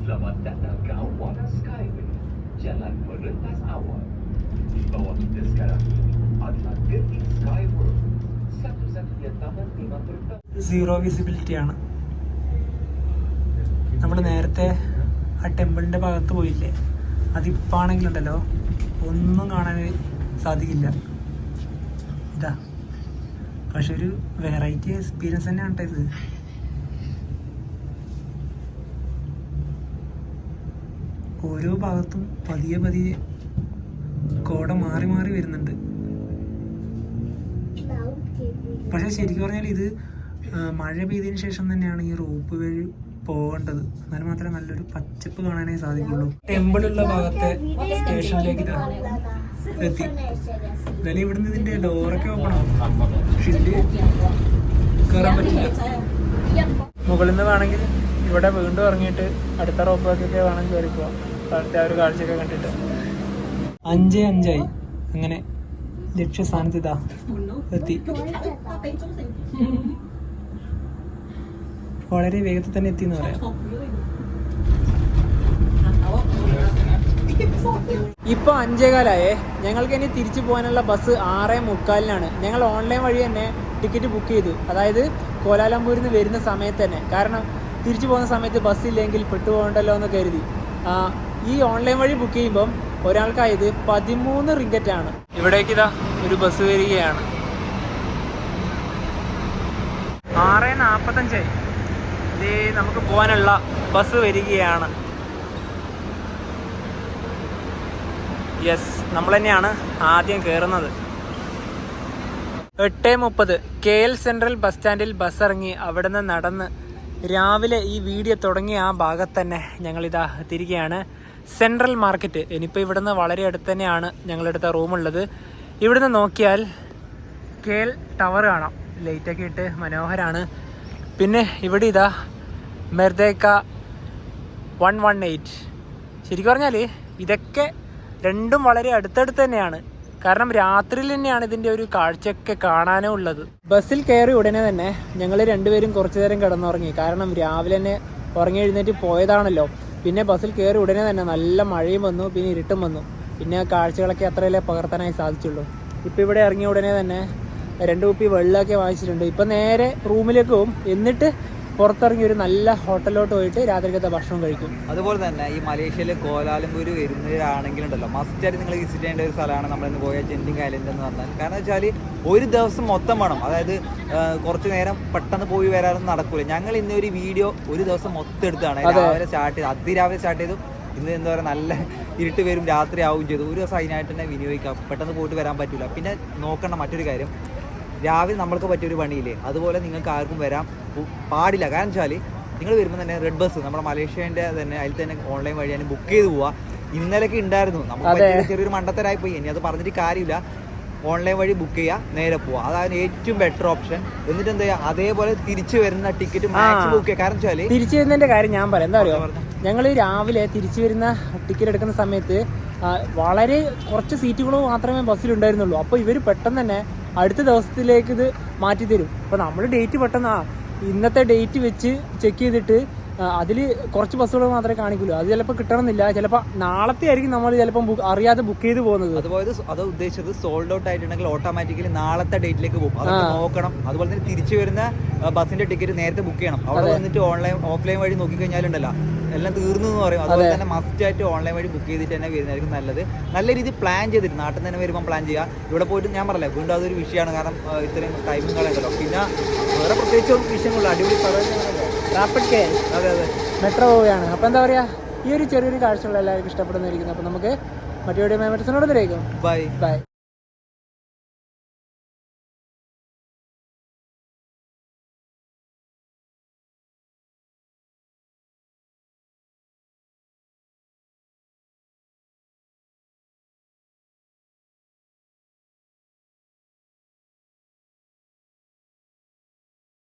S3: Selamat datang ke Awana Skyway. Jalan merentas awal. Di bawah kita sekarang adalah Genting Sky World. Satu-satunya taman tema terbang.
S1: Zero visibility ആണ്. നമ്മൾ നേരത്തെ ആ ടെമ്പിളിന്റെ ഭാഗത്ത് പോയില്ലേ, അതിപ്പാണെങ്കിലുണ്ടല്ലോ ഒന്നും കാണാൻ സാധിക്കില്ല. ഇതാ പക്ഷെ ഒരു വെറൈറ്റി എക്സ്പീരിയൻസ് തന്നെയാണ് ഇത്. ഓരോ ഭാഗത്തും പതിയെ പതിയെ കോട മാറി മാറി വരുന്നുണ്ട്. പക്ഷെ ശരിക്കും പറഞ്ഞാൽ ഇത് മഴ പെയ്തതിന് ശേഷം തന്നെയാണ് ഈ റോപ്പ് വഴി പോകേണ്ടത്. എന്നാൽ മാത്രമേ നല്ലൊരു പച്ചപ്പ് കാണാനായി സാധിക്കുള്ളൂ. ടെമ്പിളുള്ള ഭാഗത്തെ സ്റ്റേഷനിലേക്ക് എത്തി. എന്നാലും ഇവിടുന്ന് ഇതിന്റെ ഡോറൊക്കെ ഓപ്പൺ ആവും. പക്ഷെ ഇതില് കയറാൻ പറ്റില്ല. മുകളിൽ നിന്ന് വേണമെങ്കിൽ ഇവിടെ വീണ്ടും ഇറങ്ങിയിട്ട് അടുത്ത റോപ്പിലേക്കൊക്കെ വേണമെങ്കിൽ കയറി പോവാം. താഴത്തെ ആ ഒരു കാഴ്ചയൊക്കെ കണ്ടിട്ട് 5:05 അങ്ങനെ ലക്ഷ്യസ്ഥാനത്ത് ഇതാ എത്തി. വളരെ വേഗത്തിൽ തന്നെ എത്തി എന്ന് പറയാം. ഇപ്പോൾ 5:15 ഞങ്ങൾക്ക് ഇനി തിരിച്ചു പോകാനുള്ള ബസ് 6:45 ഞങ്ങൾ ഓൺലൈൻ വഴി തന്നെ ടിക്കറ്റ് ബുക്ക് ചെയ്തു. അതായത് കോലാലംപൂരിൽ നിന്ന് വരുന്ന സമയത്ത് തന്നെ. കാരണം തിരിച്ചു പോകുന്ന സമയത്ത് ബസ്സില്ലെങ്കിൽ പെട്ടുപോകണ്ടല്ലോ എന്ന് കരുതി. ഈ ഓൺലൈൻ വഴി ബുക്ക് ചെയ്യുമ്പം ഒരാൾക്കായത് 13 റിങ്കറ്റാണ്. ഇവിടേക്ക് ഇതാ ഒരു ബസ് വരികയാണ്. 6:45 ഇത് നമുക്ക് പോകാനുള്ള ബസ് വരികയാണ്. യെസ്, നമ്മൾ തന്നെയാണ് ആദ്യം കയറുന്നത്. 8:30 KL സെൻട്രൽ ബസ് സ്റ്റാൻഡിൽ ബസ് ഇറങ്ങി അവിടെ നിന്ന് നടന്ന് രാവിലെ ഈ വീഡിയോ തുടങ്ങിയ ആ ഭാഗത്ത് തന്നെ ഞങ്ങളിതാ തിരികെയാണ്. Central market. ഇനിയിപ്പോൾ ഇവിടുന്ന് വളരെ അടുത്ത് തന്നെയാണ് ഞങ്ങളെടുത്ത റൂമുള്ളത്. ഇവിടുന്ന് നോക്കിയാൽ KL ടവർ കാണാം. ലൈറ്റൊക്കെ ഇട്ട് മനോഹരമാണ്. പിന്നെ ഇവിടെ ഇതാ മെർദേക്ക 118. ശരിക്കും പറഞ്ഞാൽ ഇതൊക്കെ രണ്ടും വളരെ അടുത്തടുത്ത് തന്നെയാണ്. കാരണം രാത്രിയിൽ തന്നെയാണ് ഇതിൻ്റെ ഒരു കാഴ്ചയൊക്കെ കാണാനേ ഉള്ളത്. ബസ്സിൽ കയറി ഉടനെ തന്നെ ഞങ്ങൾ രണ്ടുപേരും കുറച്ചു നേരം കിടന്നുറങ്ങി. കാരണം രാവിലെ തന്നെ ഉറങ്ങി എഴുന്നേറ്റ് പോയതാണല്ലോ. പിന്നെ ബസ്സിൽ കയറി ഉടനെ തന്നെ നല്ല മഴയും വന്നു, പിന്നെ ഇരുട്ടും വന്നു. പിന്നെ കാഴ്ചകളൊക്കെ അത്രയല്ലേ പകർത്താനായി സാധിച്ചുള്ളൂ. ഇപ്പോൾ ഇവിടെ ഇറങ്ങിയ ഉടനെ തന്നെ 2 കുപ്പി വെള്ളമൊക്കെ വാങ്ങിച്ചിട്ടുണ്ട്. ഇപ്പം നേരെ റൂമിലേക്ക് പോകും. എന്നിട്ട് പുറത്തിറങ്ങി ഒരു നല്ല ഹോട്ടലിലോട്ട് പോയിട്ട് രാത്രിക്കത്തെ ഭക്ഷണം കഴിക്കും.
S2: അതുപോലെ തന്നെ ഈ മലേഷ്യയിൽ കോലാലംപൂർ വരുന്നവരാണെങ്കിലുണ്ടല്ലോ മസ്റ്റായിട്ട് നിങ്ങൾ വിസിറ്റ് ചെയ്യേണ്ട ഒരു സ്ഥലമാണ് നമ്മളിന്ന് പോയ ജെൻറ്റിങ് ഐലൻഡ് എന്ന് പറഞ്ഞാൽ. കാരണം വെച്ചാൽ ഒരു ദിവസം മൊത്തം വേണം. അതായത് കുറച്ച് നേരം പെട്ടെന്ന് പോയി വരാനൊന്നും നടക്കില്ല. ഞങ്ങൾ ഇന്ന് ഒരു വീഡിയോ ഒരു ദിവസം മൊത്തം എടുത്താണ്. രാവിലെ സ്റ്റാർട്ട് ചെയ്തു, അതിരാവിലെ സ്റ്റാർട്ട് ചെയ്തു. ഇന്ന് എന്താ പറയുക, നല്ല ഇരുട്ട് വരും, രാത്രി ആവുകയും ചെയ്തു. ഒരു ദിവസം അതിനായിട്ട് തന്നെ വിനിയോഗിക്കാം. പെട്ടെന്ന് പോയിട്ട് വരാൻ പറ്റില്ല. പിന്നെ നോക്കേണ്ട മറ്റൊരു കാര്യം, രാവിലെ നമ്മൾക്ക് പറ്റിയൊരു പണിയില്ലേ, അതുപോലെ നിങ്ങൾക്ക് ആർക്കും വരാൻ പാടില്ല. കാരണം വെച്ചാൽ നിങ്ങൾ വരുമ്പോൾ തന്നെ റെഡ് ബസ് നമ്മുടെ മലേഷ്യൻ്റെ തന്നെ അതിൽ തന്നെ ഓൺലൈൻ വഴിയാണ് ബുക്ക് ചെയ്ത് പോവുക. ഇന്നലെയൊക്കെ ഉണ്ടായിരുന്നു. നമുക്ക് ചെറിയൊരു മണ്ടത്തരായി പോയി. ഇനി അത് പറഞ്ഞിട്ട് കാര്യമില്ല. ഓൺലൈൻ വഴി ബുക്ക് ചെയ്യുക, നേരെ പോവുക. അതാണ് ഏറ്റവും ബെറ്റർ ഓപ്ഷൻ. എന്നിട്ട് എന്താ ചെയ്യുക, അതേപോലെ തിരിച്ചു വരുന്ന ടിക്കറ്റ് മാക്സിമം ബുക്ക് ചെയ്യുക. കാരണം വെച്ചാൽ
S1: തിരിച്ചു വരുന്നതിൻ്റെ കാര്യം ഞാൻ പറയാം. എന്താ പറയുക, ഞങ്ങൾ രാവിലെ തിരിച്ചു വരുന്ന ടിക്കറ്റ് എടുക്കുന്ന സമയത്ത് വളരെ കുറച്ച് സീറ്റുകൾ മാത്രമേ ബസ്സിലുണ്ടായിരുന്നുള്ളൂ. അപ്പോൾ ഇവർ പെട്ടെന്ന് തന്നെ അടുത്ത ദിവസത്തിലേക്ക് ഇത് മാറ്റി തരും. അപ്പോൾ നമ്മൾ ഡേറ്റ് പെട്ടെന്ന് ഇന്നത്തെ ഡേറ്റ് വെച്ച് ചെക്ക് ചെയ്തിട്ട് അതിൽ കുറച്ച് ബസ്സുകൾ മാത്രമേ കാണിക്കുള്ളൂ. അത് ചിലപ്പോൾ കിട്ടണമെന്നില്ല. ചിലപ്പോൾ നാളത്തെ ആയിരിക്കും നമ്മൾ ചിലപ്പം അറിയാതെ ബുക്ക് ചെയ്ത് പോകുന്നത്.
S2: അതുപോലെ അത് ഉദ്ദേശിച്ചത് സോൾഡ് ഔട്ട് ആയിട്ടുണ്ടെങ്കിൽ ഓട്ടോമാറ്റിക്കലി നാളത്തെ ഡേറ്റിലേക്ക് പോകും. അതൊക്കെ നോക്കണം. അതുപോലെ തന്നെ തിരിച്ചു വരുന്ന ബസ്സിന്റെ ടിക്കറ്റ് നേരത്തെ ബുക്ക് ചെയ്യണം. അവിടെ വന്നിട്ട് ഓഫ്ലൈൻ വഴി നോക്കിക്കഴിഞ്ഞാലുണ്ടല്ലോ എല്ലാം തീർന്നു എന്ന് പറയും. അതുപോലെ തന്നെ മസ്റ്റ് ആയിട്ട് ഓൺലൈൻ വഴി ബുക്ക് ചെയ്തിട്ട് തന്നെ വരുന്നതായിരിക്കും നല്ലത്. നല്ല രീതിയിൽ പ്ലാൻ ചെയ്തിട്ട് നാട്ടിൽ തന്നെ വരുമ്പോൾ പ്ലാൻ ചെയ്യുക. ഇവിടെ പോയിട്ട് ഞാൻ പറഞ്ഞില്ല, വീണ്ടും അതൊരു വിഷയമാണ്. കാരണം ഇത്രയും ടൈമിങ്ങുകളൊക്കെയല്ലോ. പിന്നെ വേറെ പ്രത്യേകിച്ച് വിഷയങ്ങളുള്ള അടിപൊളി സ്ഥലം
S1: റാപ്പിഡ് KL.
S2: അതെ
S1: മെട്രോ പോവുകയാണ്. അപ്പോൾ എന്താ പറയുക, ഈ ഒരു ചെറിയൊരു കാഴ്ചകൾ എല്ലാവർക്കും ഇഷ്ടപ്പെടുന്നതായിരിക്കുന്നു. അപ്പോൾ നമുക്ക് മറ്റു വീഡിയോ മെമ്പേഴ്സിനോട് ബൈ.